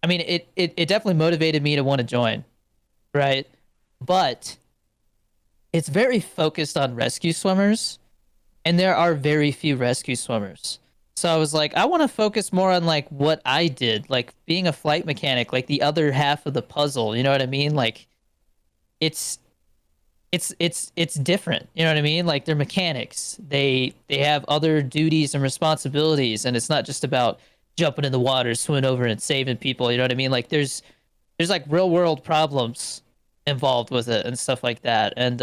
I mean, it definitely motivated me to want to join, right? But it's very focused on rescue swimmers, and there are very few rescue swimmers. So I was like, I want to focus more on like what I did, like being a flight mechanic, like the other half of the puzzle. You know what I mean? Like it's it's different. You know what I mean? Like they're mechanics. They have other duties and responsibilities, and it's not just about jumping in the water, swimming over, and saving people. You know what I mean? Like there's like real world problems involved with it and stuff like that. And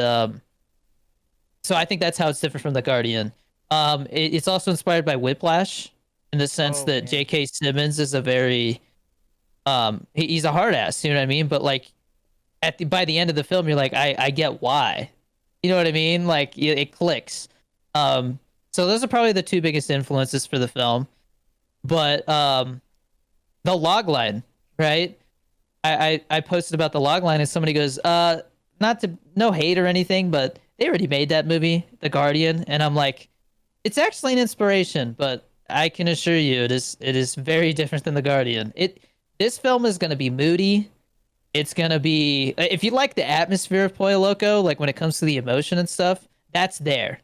so I think that's how it's different from The Guardian. It's also inspired by Whiplash in the sense Oh that man. J.K. Simmons is a very he's a hard ass, you know what I mean? But like by the end of the film, you're like, I get why, you know what I mean? Like it clicks. So those are probably the two biggest influences for the film. But the log line, right? I posted about the log line and somebody goes, not to no hate or anything, but they already made that movie, The Guardian, and I'm like, it's actually an inspiration, but I can assure you it is very different than The Guardian. This film is gonna be moody. It's gonna be if you like the atmosphere of Pollo Loco, like when it comes to the emotion and stuff, that's there.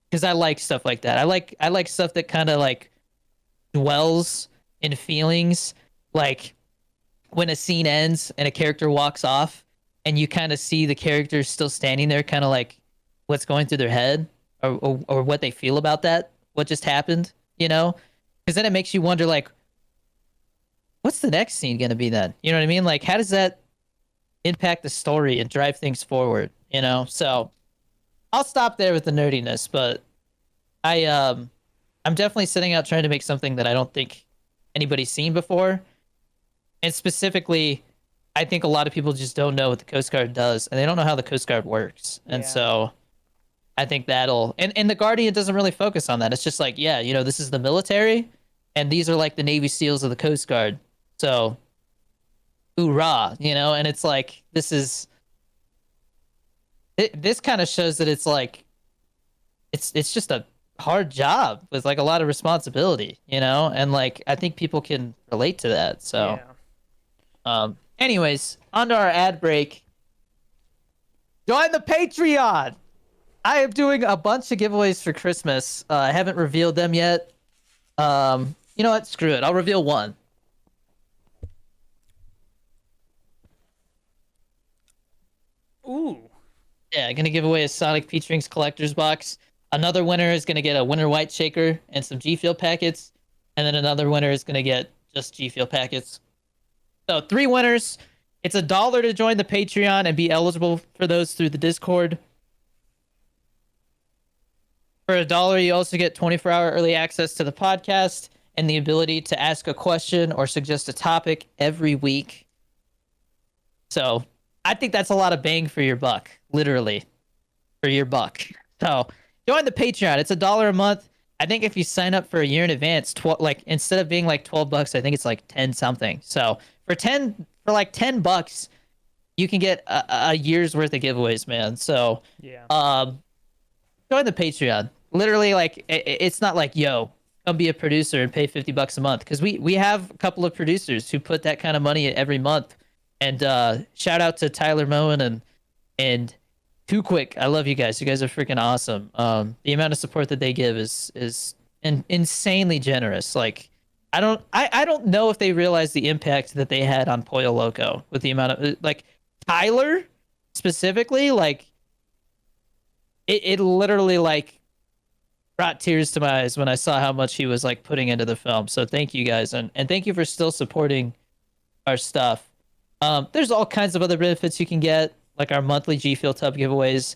Because I like stuff like that. I like stuff that kind of like dwells in feelings, like when a scene ends and a character walks off and you kind of see the character still standing there, kind of like what's going through their head, or what they feel about that, what just happened, you know? Because then it makes you wonder, like, what's the next scene going to be then? You know what I mean? Like, how does that impact the story and drive things forward, you know? So I'll stop there with the nerdiness, but I'm definitely setting out trying to make something that I don't think anybody's seen before. And specifically, I think a lot of people just don't know what the Coast Guard does, and they don't know how the Coast Guard works. And Yeah. so I think that'll and the Guardian doesn't really focus on that. It's just like, yeah, this is the military, and these are like the Navy SEALs of the Coast Guard. So hoorah, and it's like this kind of shows that it's like it's just a hard job with like a lot of responsibility, and like I think people can relate to that. So Yeah. anyways, on to our ad break. Join the Patreon. I am doing a bunch of giveaways for Christmas. I haven't revealed them yet. You know what? Screw it. I'll reveal one. Ooh. Yeah, I'm gonna give away a Sonic Peach Rings collector's box. Another winner is gonna get a Winter White Shaker and some G Fuel packets, and then another winner is gonna get just G Fuel packets. So 3 winners. It's $1 to join the Patreon and be eligible for those through the Discord. For $1, you also get 24-hour early access to the podcast and the ability to ask a question or suggest a topic every week. So I think that's a lot of bang for your buck, literally, for your buck. So join the Patreon. It's $1 a month. I think if you sign up for a year in advance, like instead of being like $12, I think it's like 10 something. So for like $10, you can get a year's worth of giveaways, man. So Yeah. join the Patreon. Literally, like it's not like, yo, come be a producer and pay $50 a month, because we have a couple of producers who put that kind of money every month. And shout out to Tyler Moen and Too Quick. I love you guys. You guys are freaking awesome. The amount of support that they give is insanely generous. Like I don't know if they realize the impact that they had on Pollo Loco with the amount of like Tyler specifically. Like it literally like brought tears to my eyes when I saw how much he was like putting into the film. So thank you guys, and thank you for still supporting our stuff. There's all kinds of other benefits you can get, like our monthly G Fuel Tub giveaways,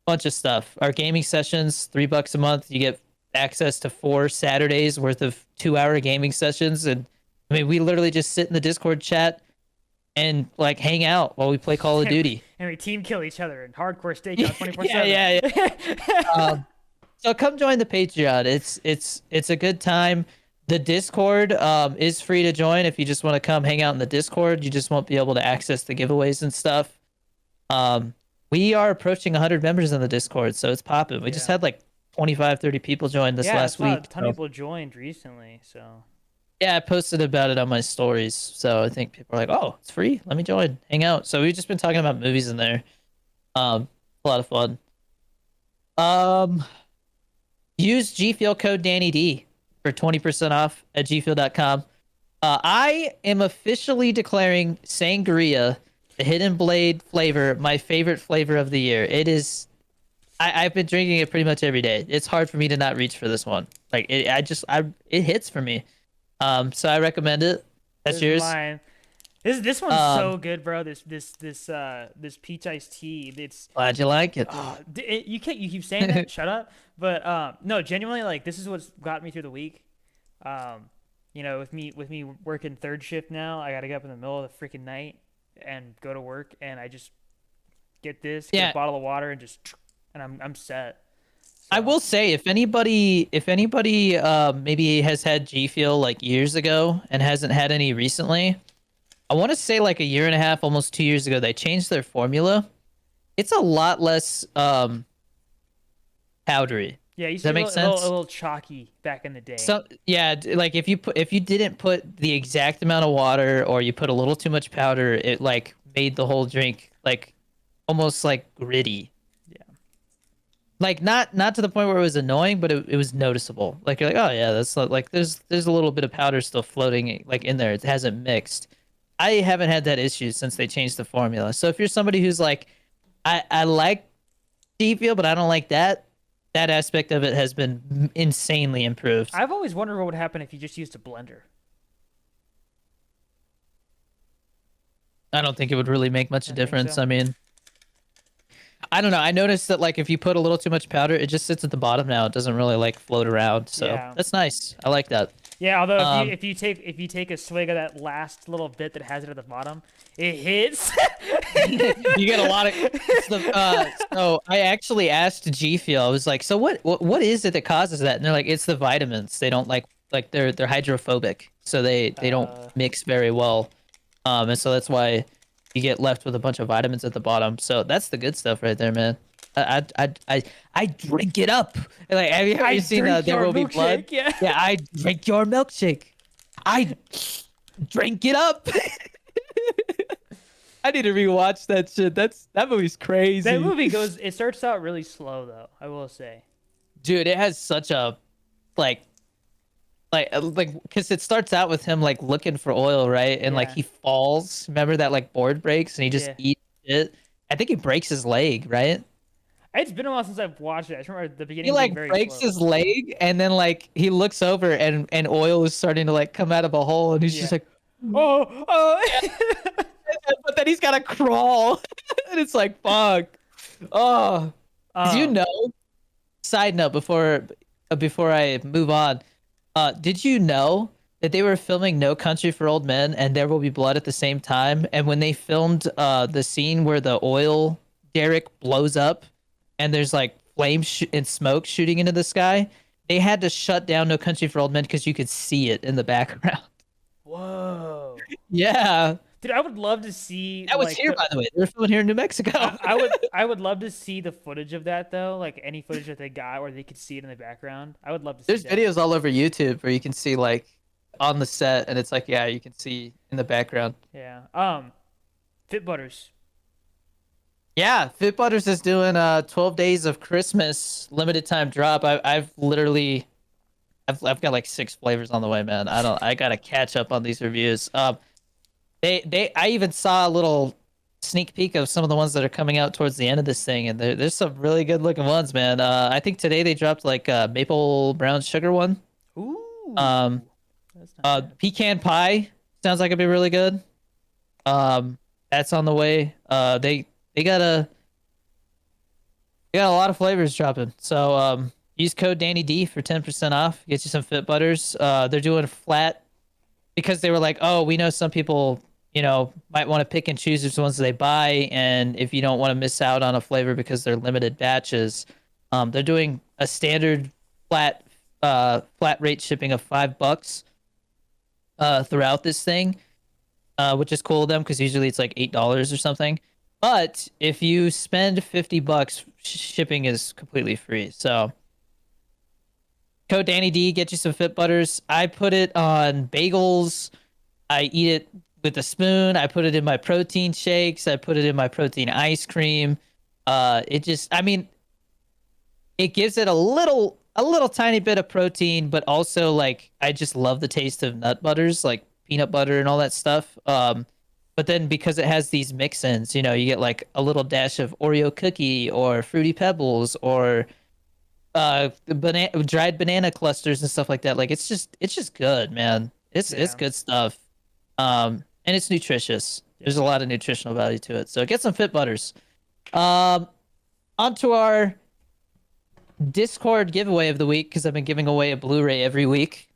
bunch of stuff. Our gaming sessions, $3 a month. You get access to 4 Saturdays worth of 2-hour gaming sessions. And I mean, we literally just sit in the Discord chat and like hang out while we play Call of Duty. And we team kill each other in hardcore stakeout 24/7. Yeah. So come join the Patreon. It's a good time. The Discord is free to join if you just want to come hang out in the Discord. You just won't be able to access the giveaways and stuff. We are approaching 100 members in the Discord, so it's popping. We just had like 25, 30 people join this last I week. saw a ton of people joined recently, so. Yeah, I posted about it on my stories, so I think people are like, "Oh, it's free. Let me join, hang out." So we've just been talking about movies in there. A lot of fun. Use G Fuel code Danny D for 20% off at gfuel.com. I am officially declaring Sangria, the Hidden Blade flavor, my favorite flavor of the year. It is. I've been drinking it pretty much every day. It's hard for me to not reach for this one. Like it hits for me. So I recommend it. That's yours. Mine. This one's so good, bro. This peach iced tea. It's Glad you like it. You keep saying that. Shut up. But no, genuinely, like this is what's got me through the week. You know, with me working third shift now, I gotta get up in the middle of the freaking night and go to work, and I just get a bottle of water, and I'm set. So. I will say, if anybody maybe has had G Fuel like years ago and hasn't had any recently, I want to say like a year and a half, almost 2 years ago, they changed their formula. It's a lot less powdery. Yeah, Does that make sense? A little chalky back in the day. So yeah, like if you didn't put the exact amount of water or you put a little too much powder, it like made the whole drink like almost like gritty. Like not to the point where it was annoying, but it was noticeable. Like you're like, oh yeah, that's like there's a little bit of powder still floating like in there. It hasn't mixed. I haven't had that issue since they changed the formula. So if you're somebody who's like, I like G Fuel, but I don't like that aspect of it has been insanely improved. I've always wondered what would happen if you just used a blender. I don't think it would really make much of a difference. I mean, I don't know. I noticed that like if you put a little too much powder, it just sits at the bottom now. It doesn't really like float around. So that's nice. I like that. Yeah, although if you take a swig of that last little bit that has it at the bottom, it hits. You get a lot of. So I actually asked G Fuel. I was like, so what is it that causes that? And they're like, it's the vitamins. They don't like they're hydrophobic, so they don't mix very well. And so that's why you get left with a bunch of vitamins at the bottom. So that's the good stuff right there, man. I drink it up. Like, have you seen There Will Be Blood? Yeah, I drink your milkshake. I drink it up. I need to rewatch that shit. That movie's crazy. That movie it starts out really slow though, I will say. Dude, it has such a like because it starts out with him like looking for oil, right? And like he falls. Remember that like board breaks and he just eats it. I think he breaks his leg, right? It's been a while since I've watched it. I just remember at the beginning. He like breaks his leg and then like he looks over and oil is starting to like come out of a hole and he's just like, oh. But then he's gotta crawl and it's like, fuck. Oh, did you know? Side note before I move on. Did you know that they were filming No Country for Old Men and There Will Be Blood at the same time? And when they filmed the scene where the oil derrick blows up and there's like flames and smoke shooting into the sky, they had to shut down No Country for Old Men because you could see it in the background. Whoa. Yeah. Dude, I would love to see. That was like, here, by the way. They were filming here in New Mexico. I would love to see the footage of that though, like any footage that they got where they could see it in the background. I would love to see. There's videos all over YouTube where you can see like on the set, and it's like you can see in the background. Yeah. Fit Butters. Yeah, Fit Butters is doing 12 Days of Christmas limited time drop. I've got like 6 flavors on the way, man. I gotta catch up on these reviews. I even saw a little sneak peek of some of the ones that are coming out towards the end of this thing, and there's some really good looking ones, man. I think today they dropped like a maple brown sugar one. Ooh. Pecan pie sounds like it'd be really good. That's on the way. They got a lot of flavors dropping. So use code Danny D for 10% off. Get you some Fit Butters. They're doing flat because they were like, oh, we know some people, might want to pick and choose which ones they buy, and if you don't want to miss out on a flavor because they're limited batches, they're doing a standard flat flat rate shipping of $5 throughout this thing, which is cool of them because usually it's like $8 or something. But if you spend $50, shipping is completely free. So code Danny D, get you some Fit Butters. I put it on bagels. I eat it with a spoon. I put it in my protein shakes. I put it in my protein ice cream. I mean, it gives it a little tiny bit of protein, but also like I just love the taste of nut butters, like peanut butter and all that stuff. But then because it has these mix-ins, you get like a little dash of Oreo cookie or Fruity Pebbles or dried banana clusters and stuff like that. Like it's just good, man. It's Yeah. good stuff. And it's nutritious. There's a lot of nutritional value to it. So get some Fit Butters. Um, onto our Discord giveaway of the week because I've been giving away a Blu-ray every week.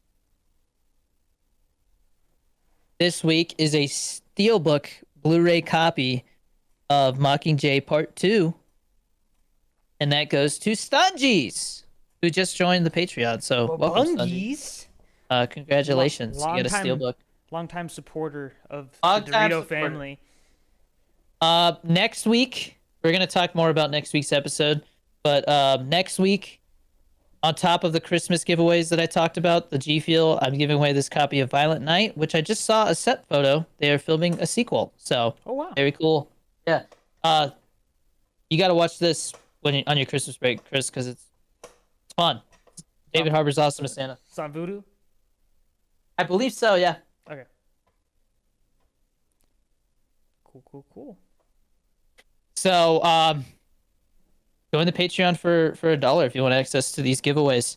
This week is a Steelbook Blu-ray copy of Mockingjay Part 2, and that goes to Stungies, who just joined the Patreon. So welcome, Stungies. Bungies, Congratulations, you get a Steelbook. Longtime supporter of Long the time Dorito supporter. family. Next week we're gonna talk more about next week's episode, but next week, on top of the Christmas giveaways that I talked about, the G Fuel, I'm giving away this copy of Violent Night, which I just saw a set photo. They are filming a sequel, so Oh wow. very cool. Yeah. You got to watch this on your Christmas break, Chris, because it's fun. David Harbour's awesome as Santa. It's on Voodoo. I believe so. Yeah. Okay. Cool. So, join the Patreon for $1 if you want access to these giveaways.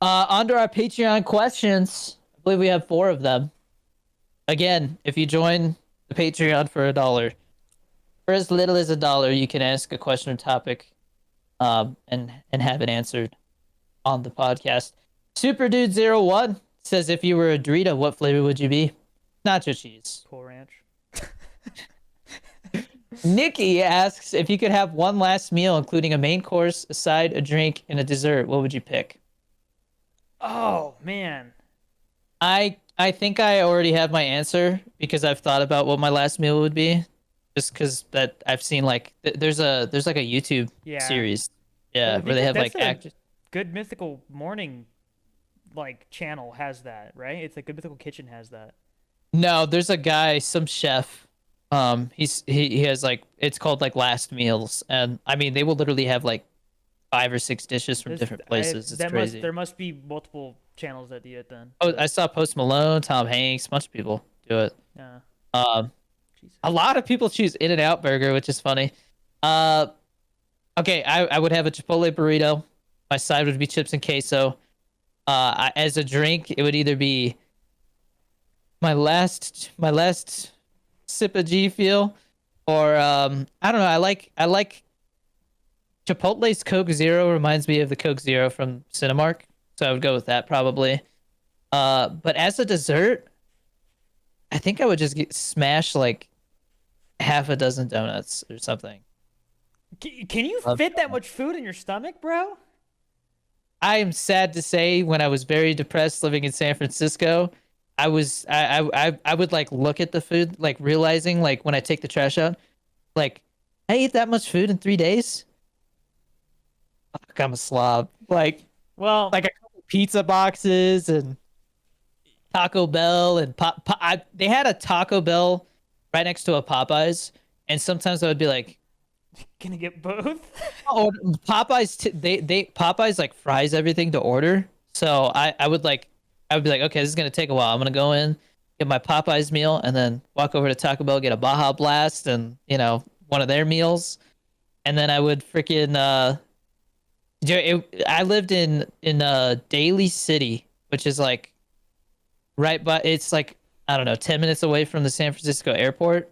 Under our Patreon questions, I believe we have 4 of them. Again, if you join the Patreon for $1, for as little as $1, you can ask a question or topic, and have it answered on the podcast. Super Dude 01 says, if you were a Dorito, what flavor would you be? Nacho cheese. Cool Ranch. Nikki asks, if you could have one last meal, including a main course, a side, a drink, and a dessert, what would you pick? Oh man. I think I already have my answer because I've thought about what my last meal would be, just because that I've seen like there's like a YouTube Yeah. series, I yeah, think where they have that's like actors. Good Mythical Morning like channel has that, right? It's like Good Mythical Kitchen has that. No, there's a guy, some chef. He has like it's called like last meals, and I mean they will literally have like 5 or 6 dishes from There's- different places. It's crazy. There must be multiple channels that do it then. Oh, I saw Post Malone, Tom Hanks, a bunch of people do it. Yeah. Um, Jesus. a lot of people choose In-N-Out Burger, which is funny. Okay, I would have a Chipotle burrito. My side would be chips and queso. As a drink, it would either be my last sip of G Fuel, or I don't know. I like Chipotle's Coke Zero reminds me of the Coke Zero from Cinemark, so I would go with that probably. But as a dessert, I think I would just smash like half a dozen donuts or something. Can you Love fit that donuts. much food in your stomach, bro? I am sad to say, when I was very depressed living in San Francisco, I would like look at the food, like realizing like when I take the trash out, like I ate that much food in 3 days. Fuck, I'm a slob. Well, Like a couple pizza boxes and Taco Bell and they had a Taco Bell right next to a Popeyes, and sometimes I would be like, can I get both? oh, Popeyes Popeyes like fries everything to order. So I would be like, okay, this is gonna take a while. I'm gonna go in, get my Popeyes meal, and then walk over to Taco Bell, get a Baja Blast and one of their meals, and then I would freaking I lived in Daly City, which is like right by, it's like, I don't know, 10 minutes away from the San Francisco airport.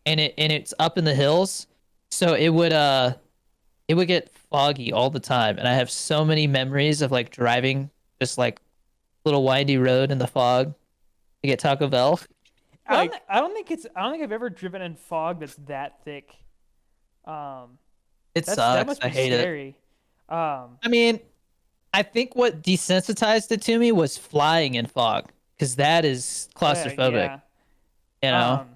and it's up in the hills, so it would get foggy all the time, and I have so many memories of like driving just like little windy road in the fog to get Taco Bell. Like I don't think I've ever driven in fog that's that thick. Um, it that sucks. must I be hate it. scary. Um, I mean, I think what desensitized it to me was flying in fog because that is claustrophobic. yeah. You know? Um,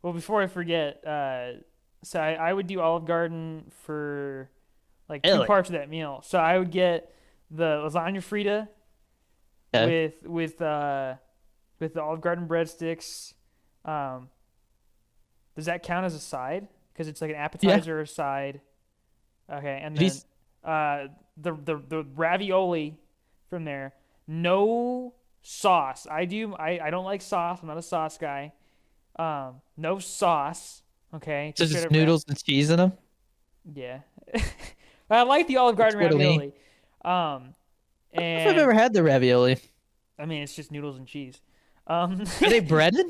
well, before I forget, so I would do Olive Garden for like two Really? parts of that meal. So I would get the lasagna Frita Okay. with the Olive Garden breadsticks. Um, does that count as a side? Because it's like an Yeah. appetizer or side. Okay, and Did you then the ravioli from there. No sauce. I don't like sauce. I'm not a sauce guy. No sauce. Okay, so just straight just up noodles and cheese in them? yeah. But I like the Olive It's Garden tortellini. ravioli. Um, I don't know if I've and ever had the ravioli. I mean it's just noodles and cheese. Um, Are they breaded?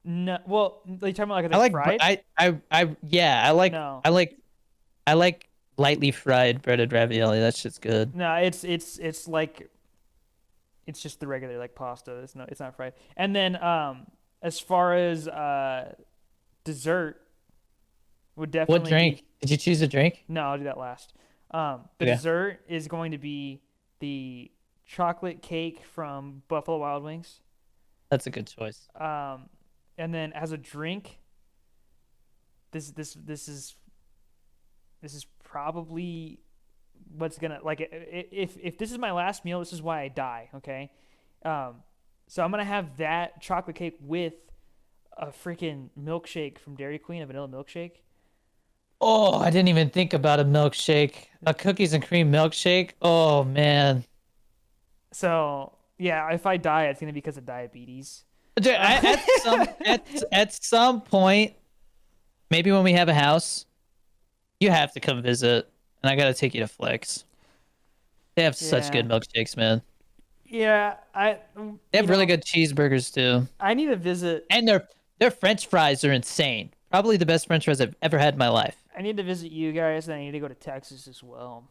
no. Well, are you talking about like are I they like fried? yeah, No. I like I like lightly fried breaded ravioli. That shit's good. No, it's like it's just the regular like pasta. It's not fried. And then as far as dessert would What definitely drink? be Did you choose a drink? no, I'll do that last. The Okay. dessert is going to be the chocolate cake from Buffalo Wild Wings. That's a good choice. Um, and then as a drink, this this this is this is probably what's gonna like if this is my last meal, this is why I die. Okay, um, so I'm gonna have that chocolate cake with a freaking milkshake from Dairy Queen, a vanilla milkshake. Oh, I didn't even think about a milkshake. A cookies and cream milkshake. Oh man. So yeah, if I die, it's gonna be because of diabetes. Dude, at some point, maybe when we have a house, you have to come visit, and I gotta take you to Flex. They have such Yeah, good milkshakes, man. yeah. They You have really know, good cheeseburgers too, I need to visit. and their French fries are insane. Probably the best French fries I've ever had in my life. I need to visit you guys, and I need to go to Texas as well.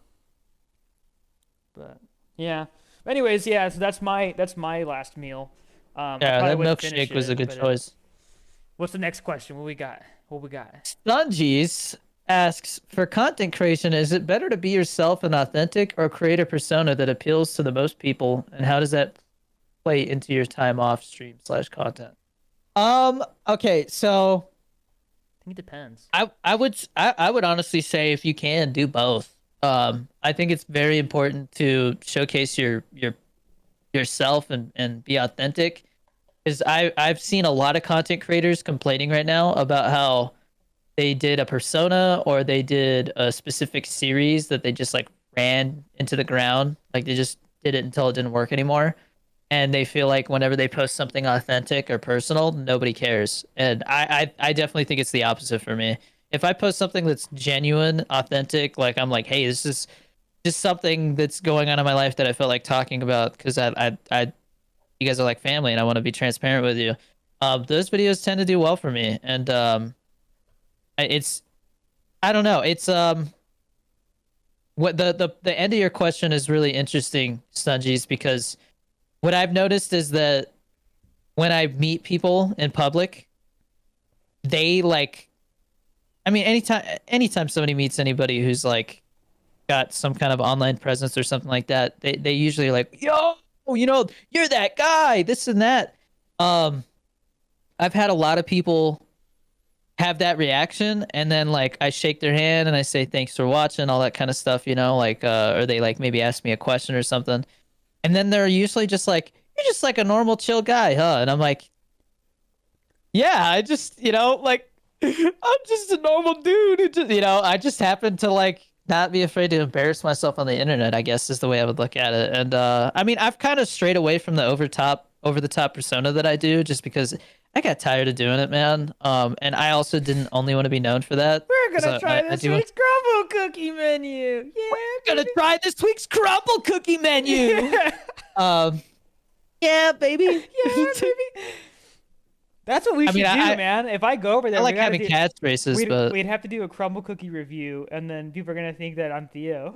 But yeah. Anyways, yeah. So that's my last meal. I Yeah, probably that wouldn't finish milkshake was a it, good but choice. what's the next question? What we got? What we got? Stungies asks, for content creation, is it better to be yourself and authentic or create a persona that appeals to the most people? And how does that play into your time off stream slash content? Okay, so I think it depends. I would honestly say if you can do both. I think it's very important to showcase yourself and be authentic. Because I've seen a lot of content creators complaining right now about how they did a persona or they did a specific series that they just like ran into the ground. Like they just did it until it didn't work anymore. And they feel like whenever they post something authentic or personal, nobody cares. And I definitely think it's the opposite for me. If I post something that's genuine, authentic, like I'm like, hey, this is just something that's going on in my life that I felt like talking about because you guys are like family and I want to be transparent with you. Those videos tend to do well for me. And it's I don't know. It's what the end of your question is really interesting, Stungies, because what I've noticed is that when I meet people in public, they like I mean anytime somebody meets anybody who's like got some kind of online presence or something like that, they usually like, yo, you're that guy, this and that. Um I've had a lot of people have that reaction and then like I shake their hand and I say thanks for watching, all that kind of stuff, like or they like maybe ask me a question or something. And then they're usually just like, you're just like a normal chill guy, huh? And I'm like, yeah, I just, like I'm just a normal dude. I just happen to like not be afraid to embarrass myself on the internet, I guess is the way I would look at it. And I mean, I've kind of strayed away from the over the top persona that I do just because I got tired of doing it, man. And I also didn't only want to be known for that. We're 'Cause gonna try I this do week's crumble cookie menu. Yeah, gonna baby. try this week's crumble cookie menu. Yeah, Um, yeah, baby. yeah, baby. That's what we I mean, should do, man. If I go over I there, we like gotta having do. catchphrases, but We'd have to do a crumble cookie review, and then people are gonna think that I'm Theo.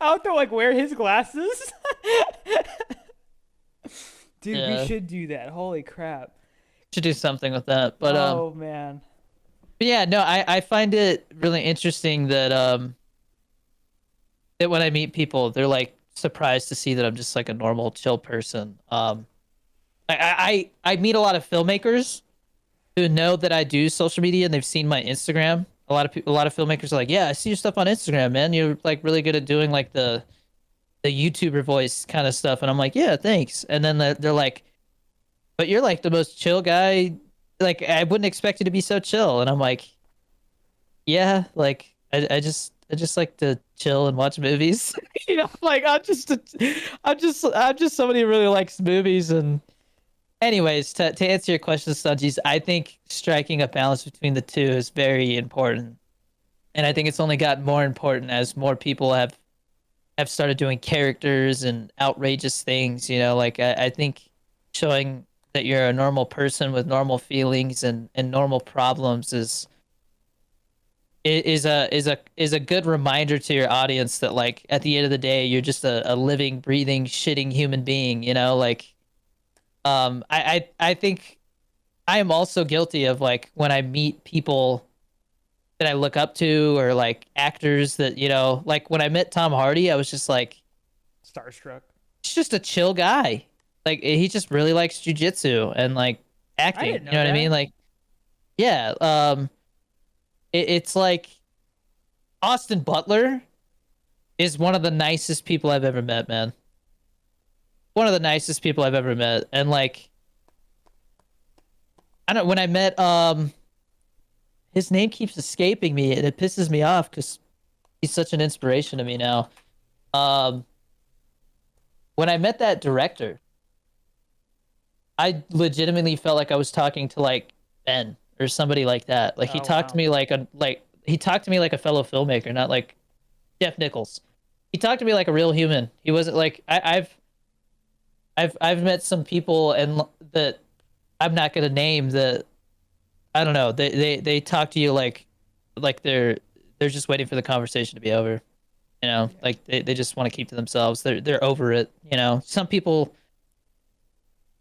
I'll have to like wear his glasses. Dude, we yeah, should do that. Holy crap. should do something with that. Oh man. But yeah, no, I find it really interesting that that when I meet people, they're like surprised to see that I'm just like a normal, chill person. I meet a lot of filmmakers who know that I do social media and they've seen my Instagram. A lot of people, a lot of filmmakers are like, "Yeah, I see your stuff on Instagram, man. You're like really good at doing like the YouTuber voice kind of stuff." And I'm like, "Yeah, thanks." And then they're like, "But you're like the most chill guy. Like I wouldn't expect you to be so chill." And I'm like, "Yeah, like I just like to chill and watch movies." You know, like I'm just somebody who really likes movies. And anyways, to answer your question, Stungies, I think striking a balance between the two is very important. And I think it's only gotten more important as more people have started doing characters and outrageous things. You know, like I think showing that you're a normal person with normal feelings and normal problems is a good reminder to your audience that like at the end of the day you're just a living, breathing, shitting human being. You know, like I think I am also guilty of like when I meet people that I look up to or like actors that, you know, like when I met Tom Hardy, I was just like, Starstruck. he's just a chill guy. Like he just really likes jujitsu and like I acting. didn't You know know what I that. mean? Like, yeah. It's like Austin Butler is one of the nicest people I've ever met, man. One of the nicest people I've ever met. And like, I don't, when I met, his name keeps escaping me and it pisses me off because he's such an inspiration to me now. Um, when I met that director, I legitimately felt like I was talking to like Ben or somebody like that. Like he Oh talked to wow. me like he talked to me like a fellow filmmaker, not like Jeff Nichols. He talked to me like a real human. He wasn't like I've met some people and that I'm not gonna name that I don't know. They talk to you like they're just waiting for the conversation to be over. You know, Yeah. like they just want to keep to themselves. They're over it. You know, some people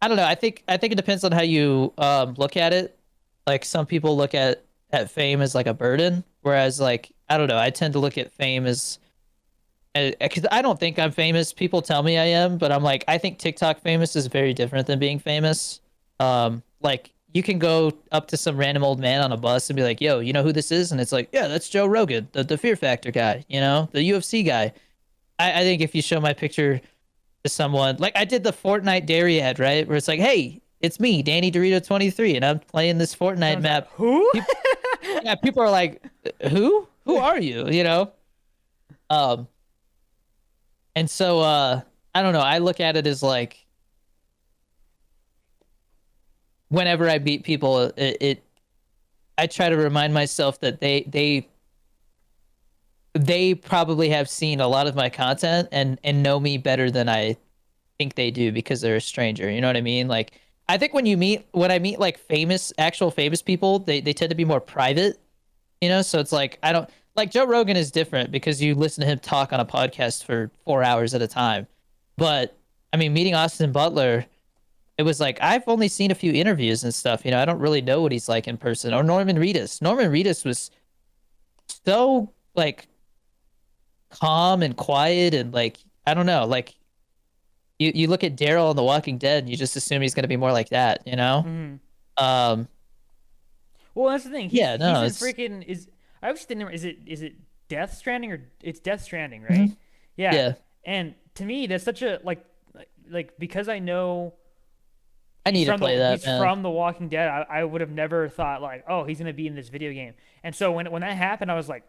I don't know. I think it depends on how you look at it. Like some people look at fame as like a burden, whereas like I don't know. I tend to look at fame as because I don't think I'm famous. People tell me I am, but I'm like I think TikTok famous is very different than being famous. Like you can go up to some random old man on a bus and be like, "Yo, you know who this is?" And it's like, "Yeah, that's Joe Rogan, the Fear Factor guy. You know, the UFC guy." I think if you show my picture to someone, like I did the Fortnite dairy ad, right? Where it's like, "Hey, it's me, Danny Dorito 23, and I'm playing this Fortnite Someone's like, map." who? Peop yeah, people are like, "Who? Who are you?" You know? Um, and so I don't know. I look at it as like whenever I meet people, I try to remind myself that they probably have seen a lot of my content and know me better than I think they do because they're a stranger. You know what I mean? Like I think when I meet like actual famous people, they tend to be more private, you know? So it's like I don't like Joe Rogan is different because you listen to him talk on a podcast for 4 hours at a time. But I mean, meeting Austin Butler, it was like I've only seen a few interviews and stuff, you know. I don't really know what he's like in person. Or Norman Reedus. Norman Reedus was so like calm and quiet and like I don't know, like you look at Daryl on The Walking Dead and you just assume he's gonna be more like that, you know? Hmm. Um, Well, that's the thing. yeah, He's no, in it's freaking is. I always didn't. Is it Death Stranding or it's Death Stranding, right? mhm, Yeah. yeah. And to me, that's such a like because I know I need to play that, he's man. from The Walking Dead. I would have never thought like, oh, he's gonna be in this video game. And so when that happened, I was like,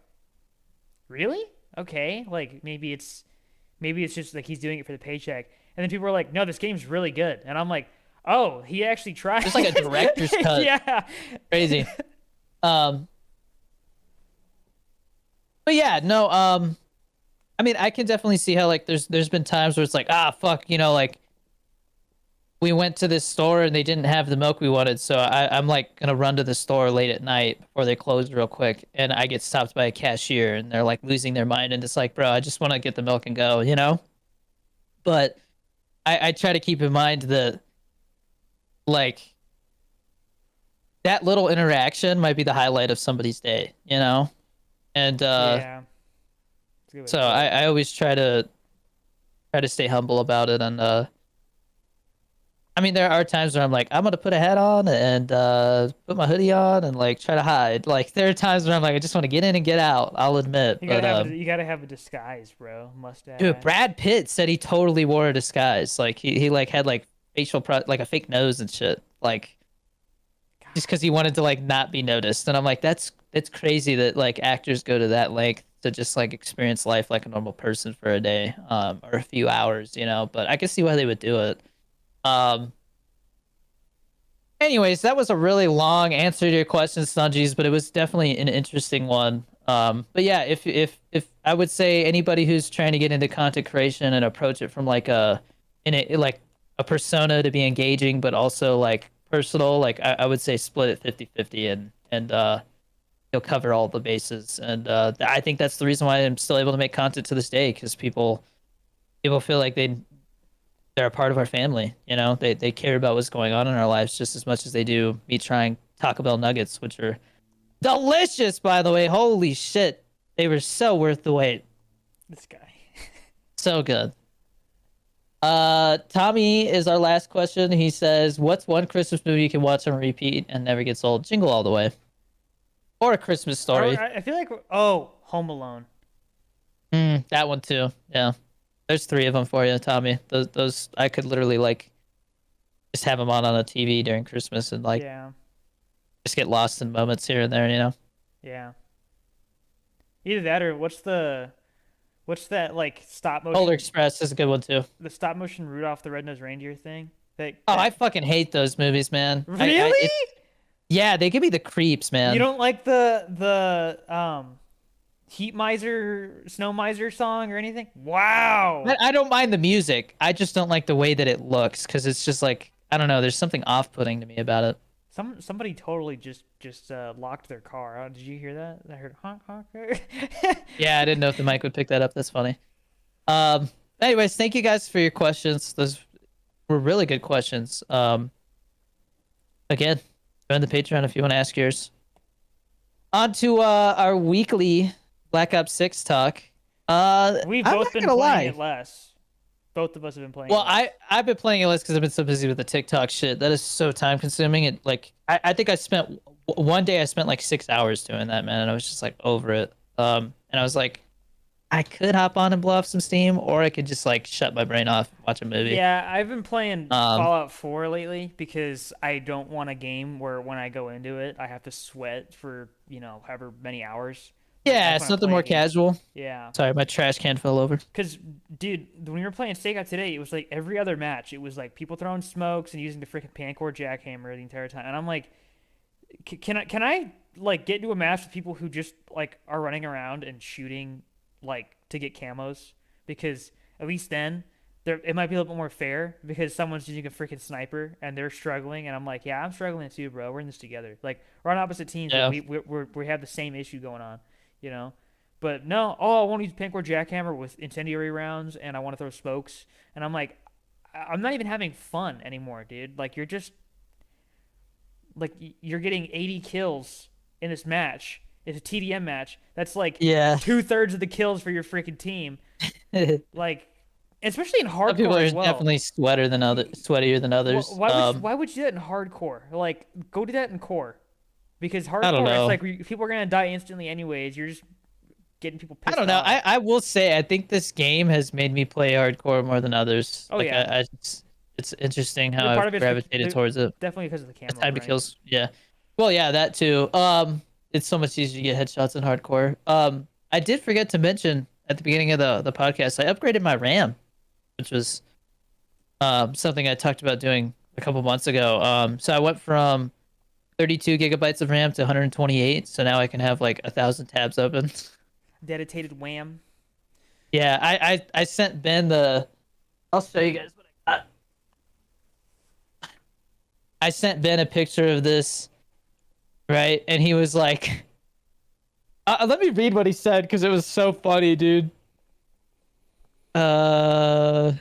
really? Okay, like maybe it's just like he's doing it for the paycheck. And then people were like, no, this game's really good. And I'm like, oh, he actually tried. There's like a director's cut. Yeah. Crazy. Um, but yeah, no, I mean I can definitely see how like there's been times where it's like, ah fuck, you know, like we went to this store and they didn't have the milk we wanted. So I'm like gonna run to the store late at night before they close real quick. And I get stopped by a cashier and they're like losing their mind. And it's like, bro, I just want to get the milk and go, you know? But I try to keep in mind that like that little interaction might be the highlight of somebody's day, you know? And Yeah, that's a good way to so put it. I always try to stay humble about it. And I mean, there are times where I'm like, I'm gonna put a hat on and put my hoodie on and like try to hide. Like there are times where I'm like, I just want to get in and get out. I'll admit, You but gotta have you gotta have a disguise, bro. dude, Mustache. Brad Pitt said he totally wore a disguise. Like he like had like like a fake nose and shit. Like just because he wanted to like not be noticed. And I'm like, that's crazy that like actors go to that length to just like experience life like a normal person for a day, or a few hours, you know. But I can see why they would do it. Um, Anyways, that was a really long answer to your question, Sunjies, but it was definitely an interesting one. But yeah, if I would say anybody who's trying to get into content creation and approach it from like like a persona to be engaging, but also like personal, like I would say split it 50-50 and you'll cover all the bases. And I think that's the reason why I'm still able to make content to this day because people feel like they're a part of our family. You know, they care about what's going on in our lives just as much as they do me trying Taco Bell nuggets, which are delicious, by the way. Holy shit, they were so worth the wait. This guy. So good. Tommy is our last question. He says, "What's one Christmas movie you can watch on repeat and never gets old?" Jingle All the Way, or A Christmas Story. I feel like Home Alone. That one too. Yeah, there's three of them for you, Tommy. Those I could literally like just have them on a TV during Christmas and like Yeah, just get lost in moments here and there, you know. yeah. Either that or what's that like Polar Express is a good one too. the stop motion Rudolph the Red-Nosed Reindeer thing? Oh, I That fucking hate those movies, man. really? Yeah, they give me the creeps, You man. don't like the Heat Miser, Snow Miser song or anything? Wow. I don't mind the music. I just don't like the way that it looks because it's just like I don't know. There's something off-putting to me about it. Somebody totally just locked their car. Oh, did you hear that? I heard honk honk. Yeah, I didn't know if the mic would pick that up. That's funny. Um, Anyways, thank you guys for your questions. Those were really good questions. Again, join the Patreon if you want to ask yours. On to our weekly Black Ops 6 talk. We've I'm both not been gonna playing lie. it less. Both of us have been playing Well, it less. I've been playing it less because I've been so busy with the TikTok shit. That is so time consuming. It like I think I spent one day I spent like 6 hours doing that, man, and I was just like over it. And I was like, I could hop on and blow off some steam, or I could just like shut my brain off and watch a movie. Yeah, I've been playing Um, Fallout 4 lately because I don't want a game where when I go into it, I have to sweat for, however many hours. Like, I yeah, just it's want to something play a more game. casual. Yeah. Sorry, my trash can fell over. Because, dude, when we were playing Stakeout today, it was like every other match, it was like people throwing smokes and using the freaking Pancore jackhammer the entire time. And I'm like, can I like get into a match with people who just like are running around and shooting like to get camos? Because at least then there it might be a little bit more fair because someone's using a freaking sniper and they're struggling and I'm like, yeah, I'm struggling too, bro. We're in this together. Like we're on opposite teams, but Yeah, we have the same issue going on, you know. But no, oh, I want to use Pancore jackhammer with incendiary rounds and I want to throw smokes and I'm like, I'm not even having fun anymore, dude. Like you're just like you're getting 80 kills in this match. It's a TDM match. That's like yeah. 2/3 of the kills for your freaking team. Some Like, especially in people hardcore are as well. definitely sweatier than others. Why would you do that in hardcore? Like, go do that in core, because I don't hardcore it's know. like people are gonna die instantly anyways. You're just getting people I pissed don't know. off. I will say I think this game has made me play hardcore more than others. Oh Like yeah, it's interesting how the part I've of it's gravitated towards it. definitely because of the The camo, time to right? kills, yeah. Well, yeah, that too. It's so much easier to get headshots in hardcore. I did forget to mention at the beginning of the podcast, I upgraded my RAM, which was something I talked about doing a couple months ago. So I went from 32 gigabytes of RAM to 128, so now I can have like 1,000 tabs open. Dedicated wham. Yeah, I sent Ben the. I'll show you guys what I got. I sent Ben a picture of this, right? And he was like, let me read what he said because it was so funny, dude. Uh,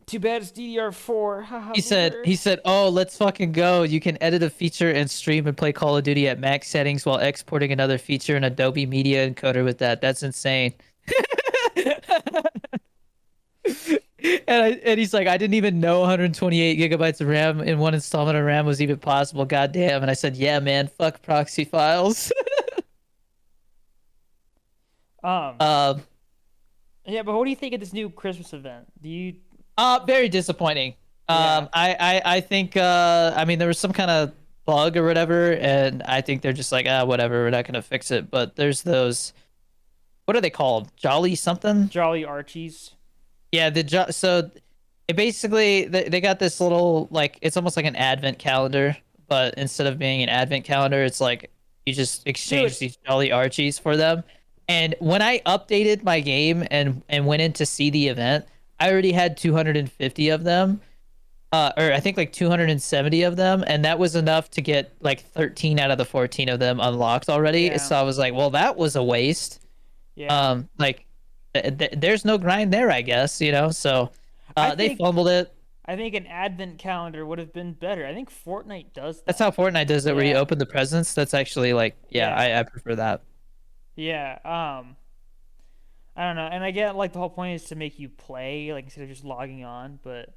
Too bad it's DDR4. Haha, he said, boomer. he said, "Oh, let's fucking go. You can edit a feature and stream and play Call of Duty at max settings while exporting another feature in Adobe Media Encoder with that. That's insane." And he's like, "I didn't even know 128 gigabytes of RAM in one installment of RAM was even possible. God damn." And I said, "Yeah, man, fuck proxy files." Um, Um, yeah, but what do you think of this new Christmas event? Do you? very disappointing. Yeah. I think I mean there was some kind of bug or whatever, and I think they're just like, whatever, we're not gonna fix it. But there's those, what are they called? Jolly something? Jolly Archies. Yeah, so it basically they got this little, like, it's almost like an advent calendar, but instead of being an advent calendar, it's like you just exchange Dude, these Jolly Archies for them. And when I updated my game and went in to see the event, I already had 250 of them. Or I think like 270 of them, and that was enough to get like 13 out of the 14 of them unlocked already. yeah, So I was like, well, that was a waste. yeah. Like there's no grind there, I guess, you know. So I they think fumbled it. I think an advent calendar would have been better. I think Fortnite does That's that. how Fortnite does it, where you Yeah, open the presents. That's actually like, yeah, yeah, I prefer that. yeah. I don't know, and I get like the whole point is to make you play, like instead of just logging on. But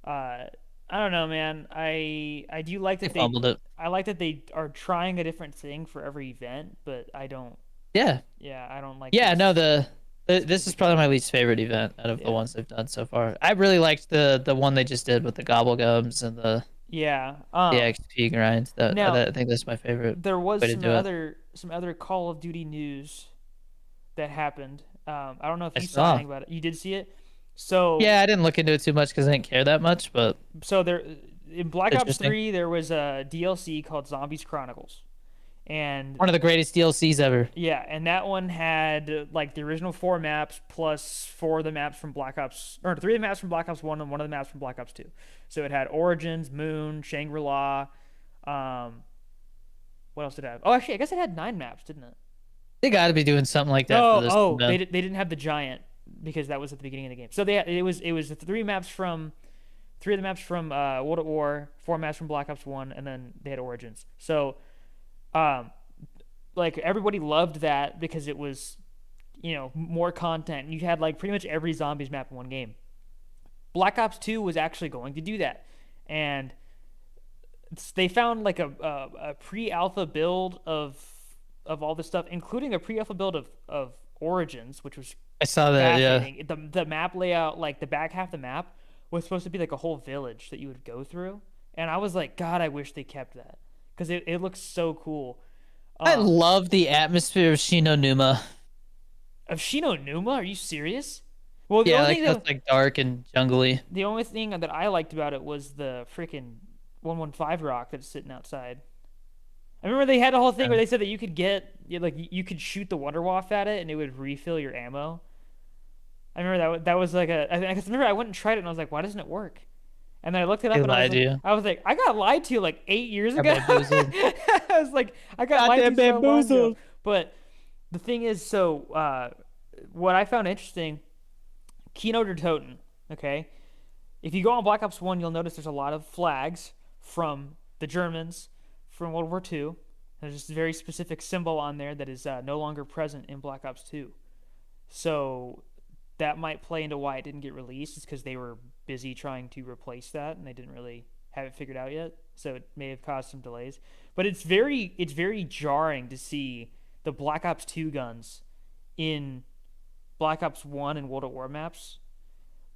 I don't know, man. I do like They that they fumbled it. I like that they are trying a different thing for every event, but I don't. Yeah, Yeah, I don't like yeah. No, this this is specific probably my event. least favorite event out of the Yeah, ones they've done so far. I really liked the one they just did with the gobblegums and yeah. the XP grind. Now I think that's my favorite there was way to do it. some other Call of Duty news that happened. I don't know if I you saw saw. anything about it. You did see it. So Yeah, I didn't look into it too much because I didn't care that much, but there in Black Ops interesting. 3 there was a DLC called Zombies Chronicles, and One of the greatest DLCs ever. yeah, and that one had like the original four maps plus four of the maps from Black Ops, or three of the maps from Black Ops 1 and one of the maps from Black Ops 2. So it had Origins, Moon, Shangri-La. What else did it have? Oh, actually, I guess it had nine maps, didn't it? They got to be doing something like that for No, this oh, event. they didn't have the giant because that was at the beginning of the game. So it was the three of the maps from World at War, four maps from Black Ops 1, and then they had Origins. So um like everybody loved that because it was, more content. You had like pretty much every zombies map in one game. Black Ops 2 was actually going to do that, and they found like a pre-alpha build of all this stuff, including a pre-alpha build of Origins, which was I saw that. Yeah, fascinating. The map layout, like the back half of the map, was supposed to be like a whole village that you would go through, and I was like, God, I wish they kept that because it looks so cool. I Um, love the atmosphere of Shinonuma. of Shino Numa, are you serious? Well, Yeah, like that's like dark and jungly. the only thing that I liked about it was the freaking 115 rock that's sitting outside. I remember they had a whole thing where Yeah. they said that you could you could shoot the Wonder Waff at it and it would refill your ammo. I remember that was like I remember I went and tried it and I was like, why doesn't it work? And then I looked it up They and lied to you. I was like, I got lied to like 8 years Got ago. bamboozled. I was like, I got lied Goddamn to so long ago. bamboozled. But the thing is, so what I found interesting, Kino der Toten, okay? If you go on Black Ops 1, you'll notice there's a lot of flags from the Germans from World War II. There's just a very specific symbol on there that is no longer present in Black Ops 2. So that might play into why it didn't get released, is because they were busy trying to replace that and they didn't really have it figured out yet. So it may have caused some delays. But it's very jarring to see the Black Ops 2 guns in Black Ops 1 and World at War maps.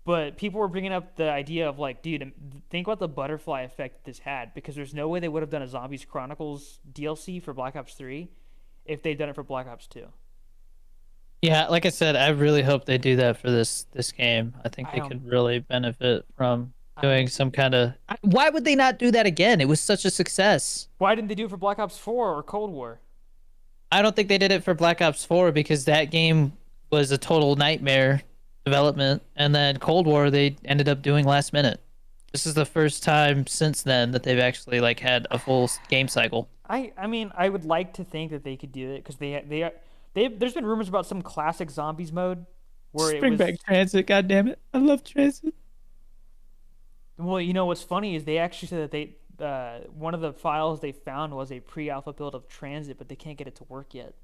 But people were bringing up the idea of like, dude, think about the butterfly effect this had, because there's no way they would have done a Zombies Chronicles DLC for Black Ops 3 if they'd done it for Black Ops 2. Yeah, like I said, I really hope they do that for this game. I think I they don't could really benefit from I don't doing some kind of. Why would they not do that again? It was such a success. Why didn't they do it for Black Ops 4 or Cold War? I don't think they did it for Black Ops 4 because that game was a total nightmare development, and then Cold War they ended up doing last minute. This is the first time since then that they've actually like had a full game cycle. I mean, I would like to think that they could do it because they there's been rumors about some classic zombies mode where Just it bring back was. transit, god damn it. I love transit. Well, you know what's funny is they actually said that they one of the files they found was a pre-alpha build of Transit, but they can't get it to work yet.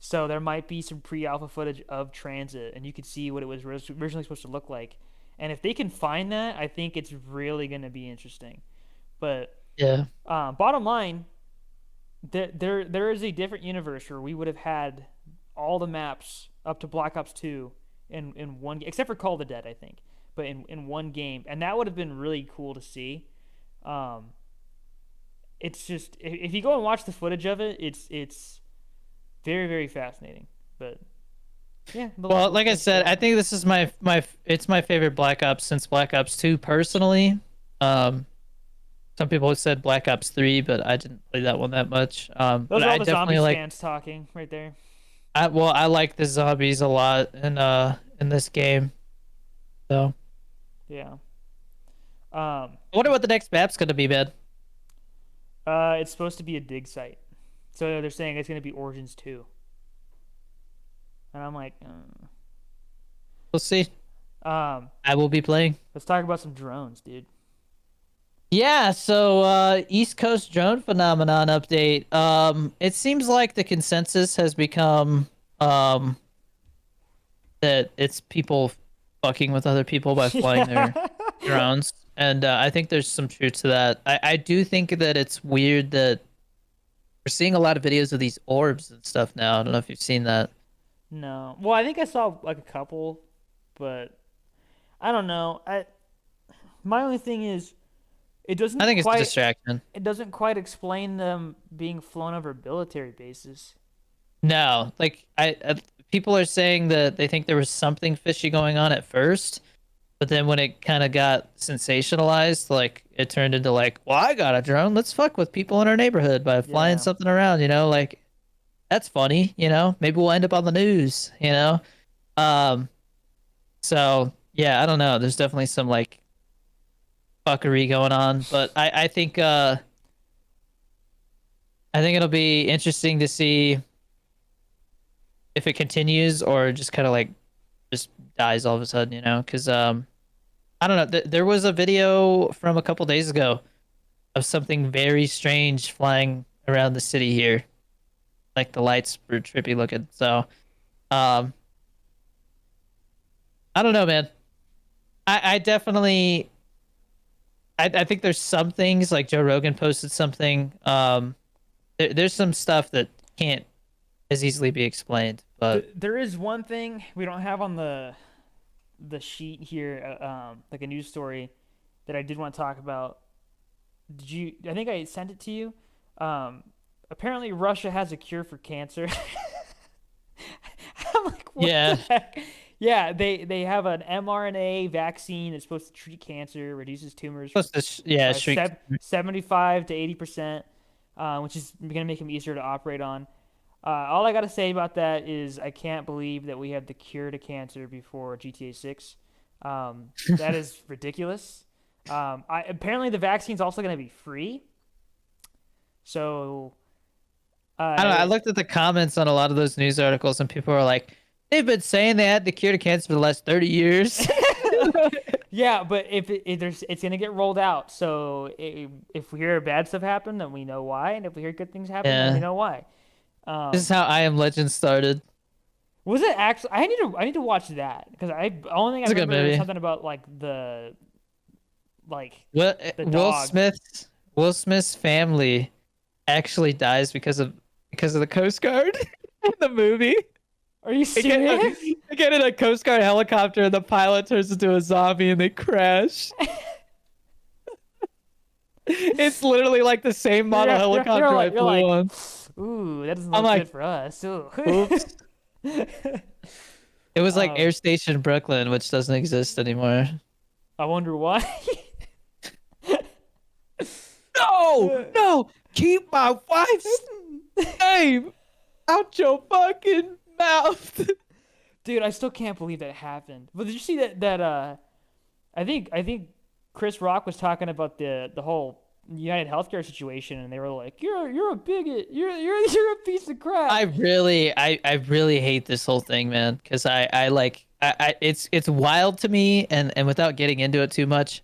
So there might be some pre-alpha footage of Transit, and you could see what it was originally supposed to look like. And if they can find that, I think it's really going to be interesting. But Yeah. bottom line, there is a different universe where we would have had all the maps up to Black Ops 2 in one, except for Call of the Dead, I think, but in one game, and that would have been really cool to see. Um, it's just if you go and watch the footage of it, it's very very fascinating. But yeah, Well, like I we'll see said, what I happens. think this is it's my favorite Black Ops since Black Ops 2 personally. Um some people have said Black Ops 3, but I didn't play that one that much. But Those are all I the definitely zombies like fans talking right there. I like the zombies a lot in this game. So, Yeah. Um, I wonder what the next map's going to be, man. it's supposed to be a dig site, so they're saying it's gonna be Origins 2, and I'm like, We'll see. um, I will be playing. let's talk about some drones, dude. Yeah, so East Coast drone phenomenon update. It seems like the consensus has become um that it's people fucking with other people by flying Yeah. their drones. And I think there's some truth to that. I do think that it's weird that we're seeing a lot of videos of these orbs and stuff now. I don't know if you've seen that. No. Well, I think I saw like a couple, but I don't know. I My only thing is I think it's a distraction. it doesn't quite explain them being flown over military bases. No, like people are saying that they think there was something fishy going on at first, but then when it kind of got sensationalized, like it turned into like, well, I got a drone. Let's fuck with people in our neighborhood by flying Yeah. something around. Like that's funny. Maybe we'll end up on the news. Um. So yeah, I don't know. There's definitely some like fuckery going on, but I think it'll be interesting to see if it continues or just kind of like just dies all of a sudden. Because I don't know. There was a video from a couple days ago of something very strange flying around the city here. Like the lights were trippy looking. So, um, I don't know, man. I definitely, I think there's some things like Joe Rogan posted something. There's some stuff that can't as easily be explained, but There is one thing we don't have on the sheet here, like a news story that I did want to talk about. Did you? I think I sent it to you. Um, Apparently, Russia has a cure for cancer. I'm like, what the yeah, heck? Yeah, they have an mRNA vaccine that's supposed to treat cancer, reduces tumors supposed to yeah by shrink. 75 to 80%, which is gonna make them easier to operate on. All I gotta say about that is I can't believe that we have the cure to cancer before GTA 6. That is ridiculous. Apparently the vaccine's also gonna be free. So, I don't know. I uh, looked at the comments on a lot of those news articles, and people are like, "They've been saying they had the cure to cancer for the last 30 years." yeah, but if there's, it's gonna get rolled out. So if we hear bad stuff happen, then we know why, and if we hear good things happen, then we Yeah, know why. this is Um, how I Am Legend started. Was it actually? I need to watch that because the only thing I It's a good remember is movie. something about like Will the Will dog. Smith Will Smith's family actually dies because of the Coast Guard in the movie. Are you serious? They get in a Coast Guard helicopter, and the pilot turns into a zombie, and they crash. It's literally like the same model helicopter I You're flew like, on. ooh, that doesn't I'm look like, good for us. Ooh. oops. It was like um, Air Station Brooklyn, which doesn't exist anymore. I wonder why. No, no, keep my wife's name out your fucking mouth. Dude, I still can't believe that happened. But did you see that I think Chris Rock was talking about the whole United Healthcare situation, and they were like, "You're a bigot. You're a piece of crap." I really hate this whole thing, man, because I like it's wild to me, and without getting into it too much,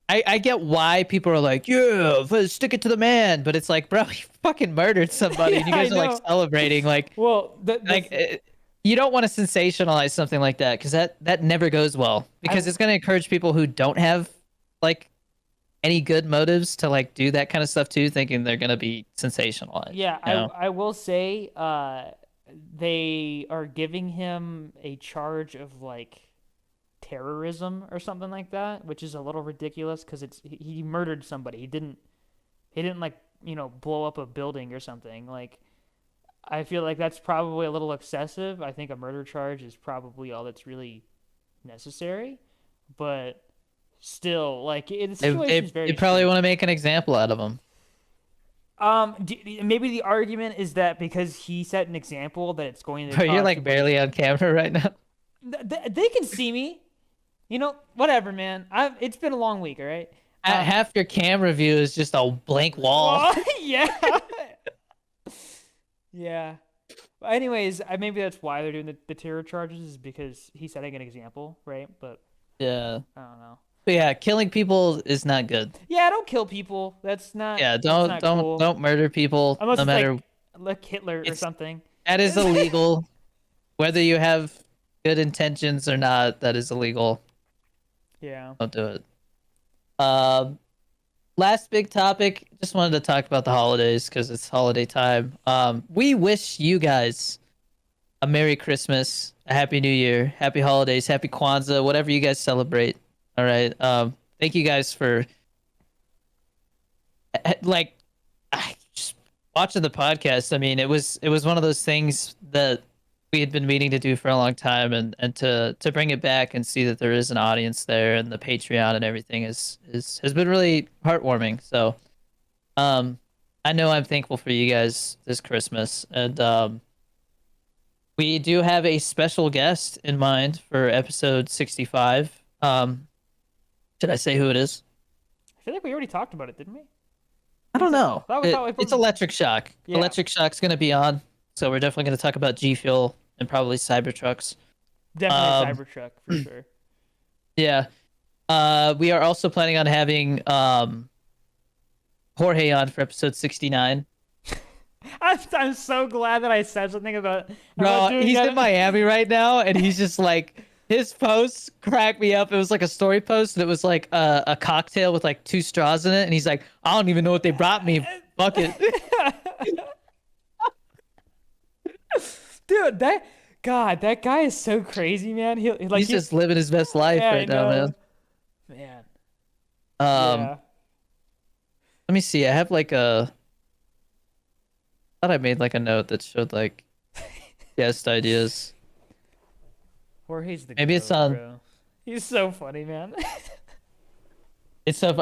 I get why people are like, yeah, stick it to the man, but it's like, bro, you fucking murdered somebody, and you Yeah, I guys are like know. celebrating, Well, like you don't want to sensationalize something like that because that never goes well because I it's going to encourage people who don't have like any good motives to like do that kind of stuff too, thinking they're going to be sensationalized. yeah, You know? I will say, they are giving him a charge of like terrorism or something like that, which is a little ridiculous because he murdered somebody. He didn't like, blow up a building or something. Like, I feel like that's probably a little excessive. I think a murder charge is probably all that's really necessary, but still, like, the They, situation is they, very they probably extreme. want to make an example out of them. Maybe the argument is that because he set an example that it's going to Bro, you're cause like somebody. barely on camera right now. They can see me. Whatever, man. It's been a long week, all right? Half your camera view is just a blank wall. Well, yeah. Yeah. But anyways, maybe that's why they're doing the terror charges is because he's setting an example, right? But Yeah. I don't know. But yeah, killing people is not good. Yeah, don't kill people. Yeah, That's don't not don't cool. don't murder people Unless no it's matter like Hitler or it's something. that is illegal. Whether you have good intentions or not, that is illegal. Yeah. Don't do it. Um, last big topic. Just wanted to talk about the holidays because it's holiday time. We wish you guys a Merry Christmas, a Happy New Year, Happy Holidays, Happy Kwanzaa, whatever you guys celebrate. All right. Thank you guys for like just watching the podcast. I mean, it was one of those things that we had been meaning to do for a long time, and to bring it back and see that there is an audience there and the Patreon and everything is has been really heartwarming. So, um, I know I'm thankful for you guys this Christmas, and we do have a special guest in mind for episode 65. Should I say who it is? I feel like we already talked about it, didn't we? I don't know. Thought we It's probably, Electric Shock. yeah, Electric Shock's gonna be on, so we're definitely gonna talk about G Fuel and probably Cybertrucks. definitely Um, Cybertruck for sure. yeah. We are also planning on having Jorge on for episode 69. I'm so glad that I said something about Bro, doing he's that. in Miami right now, and he's just like his posts crack me up. It was like a story post, and it was like a cocktail with like two straws in it, and he's like, I don't even know what they brought me. Fuck it. Dude, that guy is so crazy, man. He's just living his best life yeah, I right now, know. man. Man. Um, Yeah. let me see. I have like a. I thought I made like a note that showed like guest ideas. Jorge's the Maybe it's goat, on. bro. He's so funny, man. It's so.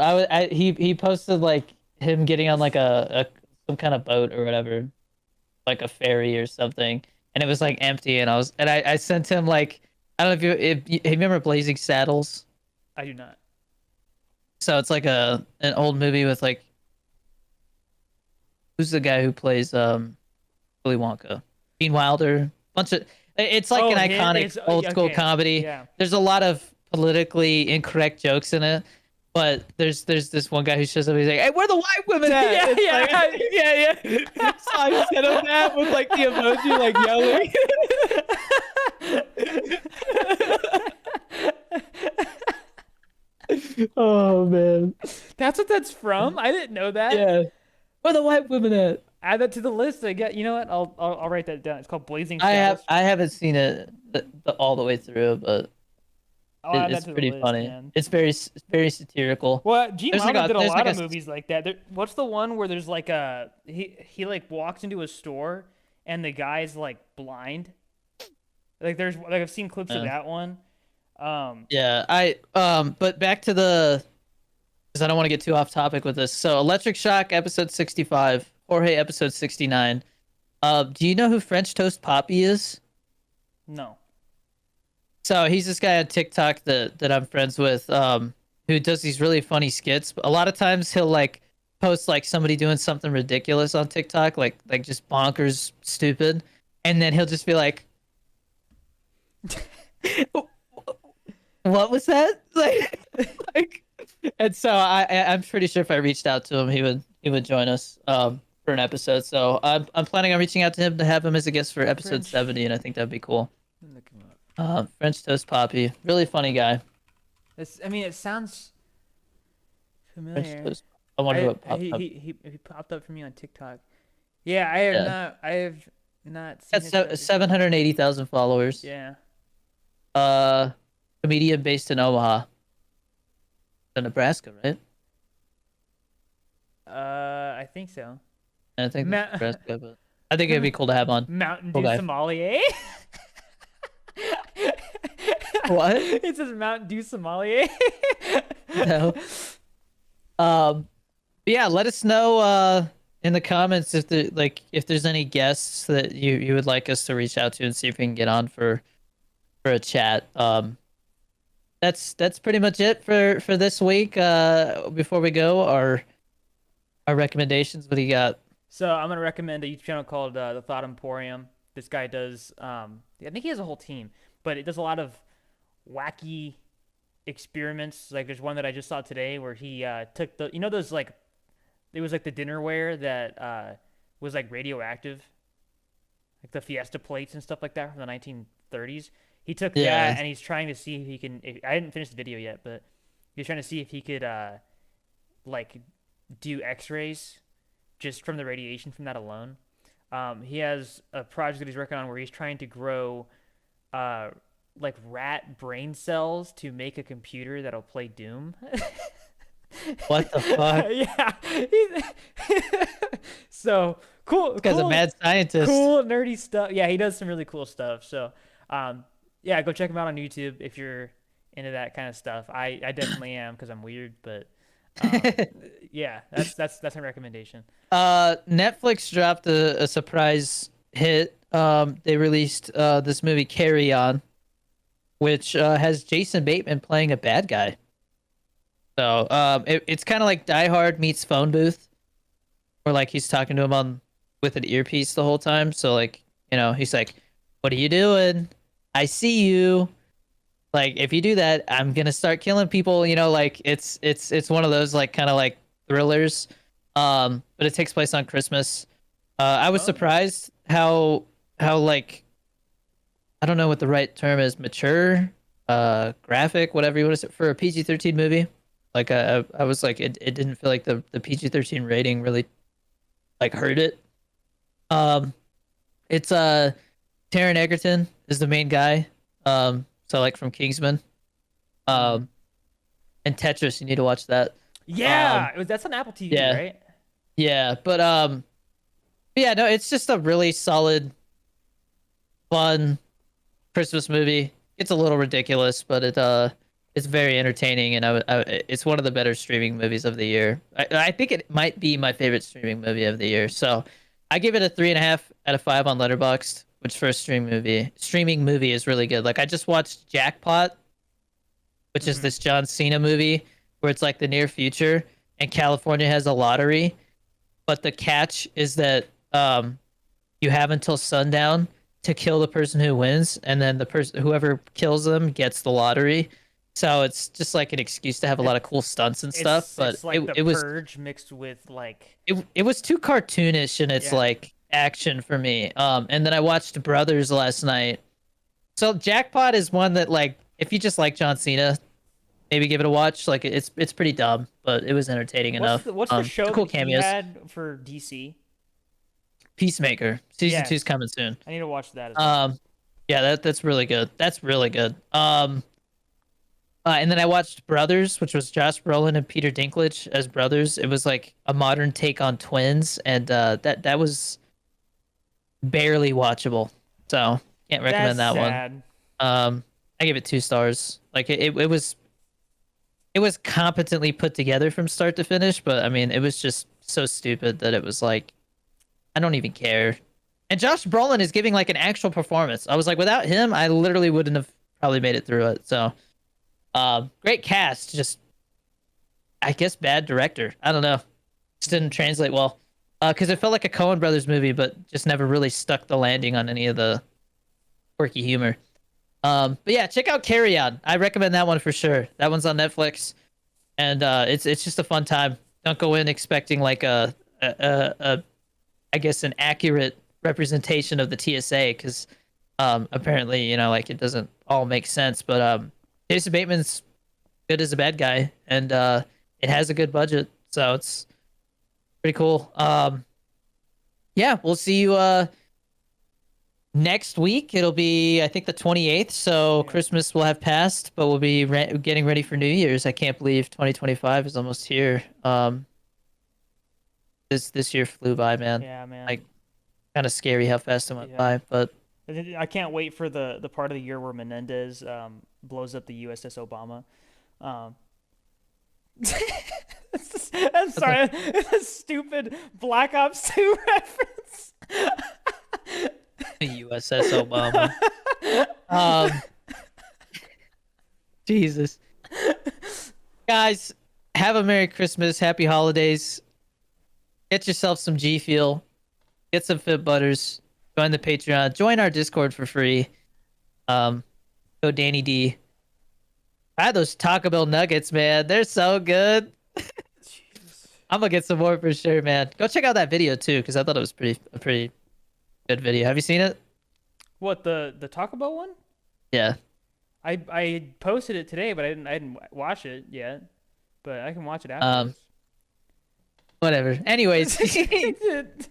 He posted like him getting on like a some kind of boat or whatever, like a ferry or something, and it was like empty. And I sent him like I don't know if you remember Blazing Saddles. I do not. So it's like an old movie with like who's the guy who plays Willy Wonka? Gene Wilder. Bunch of it's like an iconic old school okay. comedy. Yeah. There's a lot of politically incorrect jokes in it, but there's this one guy who shows up. He's like, "Hey, where the white women at?" Yeah, It's yeah. like, yeah. So I sent him that with like the emoji, like yelling. Oh man. That's what that's from? I didn't know that. Yeah. Where the white women at? Add that to the list. You know what? I'll write that down. It's called Blazing I Saddles. haven't seen it all the way through, but I'll add that it's to the pretty list, funny. man. It's very satirical. Well, Gene There's like Wilder did a there's lot like of movies like that. What's the one where there's like he like walks into a store and the guy's like blind? Like there's like I've seen clips of Yeah. that one. Yeah, but back to the because I don't want to get too off topic with this. So Electric Shock episode 65, Jorge episode 69. Do you know who French Toast Poppy is? No. So he's this guy on TikTok that I'm friends with, who does these really funny skits. A lot of times he'll like post like somebody doing something ridiculous on TikTok, like just bonkers stupid, and then he'll just be like, "What was that?" Like, and so I'm pretty sure if I reached out to him, he would join us for an episode. So I'm planning on reaching out to him to have him as a guest for episode French. 70, and I think that'd be cool. Look him up. French Toast Poppy, really funny guy. I mean, it sounds French familiar. Toast. I wonder I what popped up. he popped up for me on TikTok. Yeah, I have Yeah, not. I have not seen that's his stuff. 780,000 followers. Yeah. Uh, comedian based in Omaha, Nebraska, right? I think so. I think that's Ma- Nebraska, but I think it'd be cool to have on. Mountain Cool Dew guy. sommelier. What? It says Mountain Dew sommelier. No. Um, but yeah, let us know in the comments if there's any guests that you would like us to reach out to and see if we can get on for a chat. That's pretty much it for this week. Before we go, our recommendations. What do you got? So I'm gonna recommend a YouTube channel called The Thought Emporium. This guy does. I think he has a whole team, but it does a lot of wacky experiments. Like there's one that I just saw today where he took those like it was like the dinnerware that was like radioactive, like the Fiesta plates and stuff like that from the 1930s. He took Yeah. that and he's trying to see if he can. I didn't finish the video yet, but he's trying to see if he could like do X-rays just from the radiation from that alone. He has a project that he's working on where he's trying to grow uh, like rat brain cells to make a computer that'll play Doom. What the fuck? Yeah. So cool, This guy's a cool, mad scientist. cool, nerdy stuff. Yeah, he does some really cool stuff. So, yeah, go check him out on YouTube if you're into that kind of stuff. I definitely am because I'm weird, but um, yeah, that's my recommendation. Netflix dropped a surprise hit. They released this movie Carry On, which has Jason Bateman playing a bad guy. So it's kind of like Die Hard meets Phone Booth, where like he's talking to him on with an earpiece the whole time. So like he's like, "What are you doing? I see you. Like if you do that, I'm gonna start killing people." Like it's one of those like kind of like thrillers. But it takes place on Christmas. I was Oh, surprised how like I don't know what the right term is, mature, graphic, whatever you want to say for a PG-13 movie. Like I was like it didn't feel like the PG-13 rating really like hurt it. Um, it's Taron Egerton is the main guy. So like from Kingsman. Um, and Tetris, you need to watch that. yeah, that's on Apple TV, Yeah. right? Yeah, but yeah, no, it's just a really solid, fun Christmas movie. It's a little ridiculous, but it's very entertaining, and it's one of the better streaming movies of the year. I think it might be my favorite streaming movie of the year. So I give it a 3.5 out of 5 on Letterboxd, which for a streaming movie is really good. Like I just watched Jackpot, which is Mhm. this John Cena movie where it's like the near future, and California has a lottery, but the catch is that you have until sundown to kill the person who wins, and then whoever kills them gets the lottery. So it's just like an excuse to have a lot of cool stunts and stuff. But It's like the it was Purge mixed with like it was too cartoonish in its Yeah. like action for me. And then I watched Brothers last night. So Jackpot is one that like if you just like John Cena, maybe give it a watch. Like it's pretty dumb, but it was entertaining enough. What's the show cool that he cameos. had for DC? Peacemaker season Yeah. 2's coming soon. I need to watch that as well. Yeah, that's really good. That's really good. And then I watched Brothers, which was Josh Brolin and Peter Dinklage as brothers. It was like a modern take on twins, and that was barely watchable. So can't recommend That's that one. sad. I give it 2 stars. Like it was competently put together from start to finish, but I mean it was just so stupid that it was like I don't even care. And Josh Brolin is giving like an actual performance. I was like, without him, I literally wouldn't have probably made it through it. So, great cast. Just I guess bad director. I don't know. Just didn't translate well. Because it felt like a Coen Brothers movie, but just never really stuck the landing on any of the quirky humor. But yeah, check out Carry On. I recommend that one for sure. That one's on Netflix, and it's just a fun time. Don't go in expecting like a I guess an accurate representation of the TSA because apparently like it doesn't all make sense. But Jason Bateman's good as a bad guy, and it has a good budget, so it's pretty cool. Yeah, we'll see you next week. It'll be I think the 28th, so Yeah. Christmas will have passed, but we'll be getting ready for New Year's. I can't believe 2025 is almost here. This year flew by, man. Yeah, man. Like kind of scary how fast it went Yeah. by, but I can't wait for the part of the year where Menendez blows up the USS Obama. Um, I'm sorry, it's a stupid Black Ops 2 reference. USS Obama. Um, Jesus, guys, have a Merry Christmas, Happy Holidays. Get yourself some G Fuel, get some Fit Butters, join the Patreon, join our Discord for free. Go Danny D. I had those Taco Bell nuggets, man. They're so good. Jesus. I'm gonna get some more for sure, man. Go check out that video too, because I thought it was a pretty good video. Have you seen it? What, the Taco Bell one? Yeah. I posted it today, but I didn't watch it yet. But I can watch it Um, afterwards. Whatever. Anyways,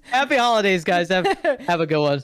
happy holidays, guys. Have a good one.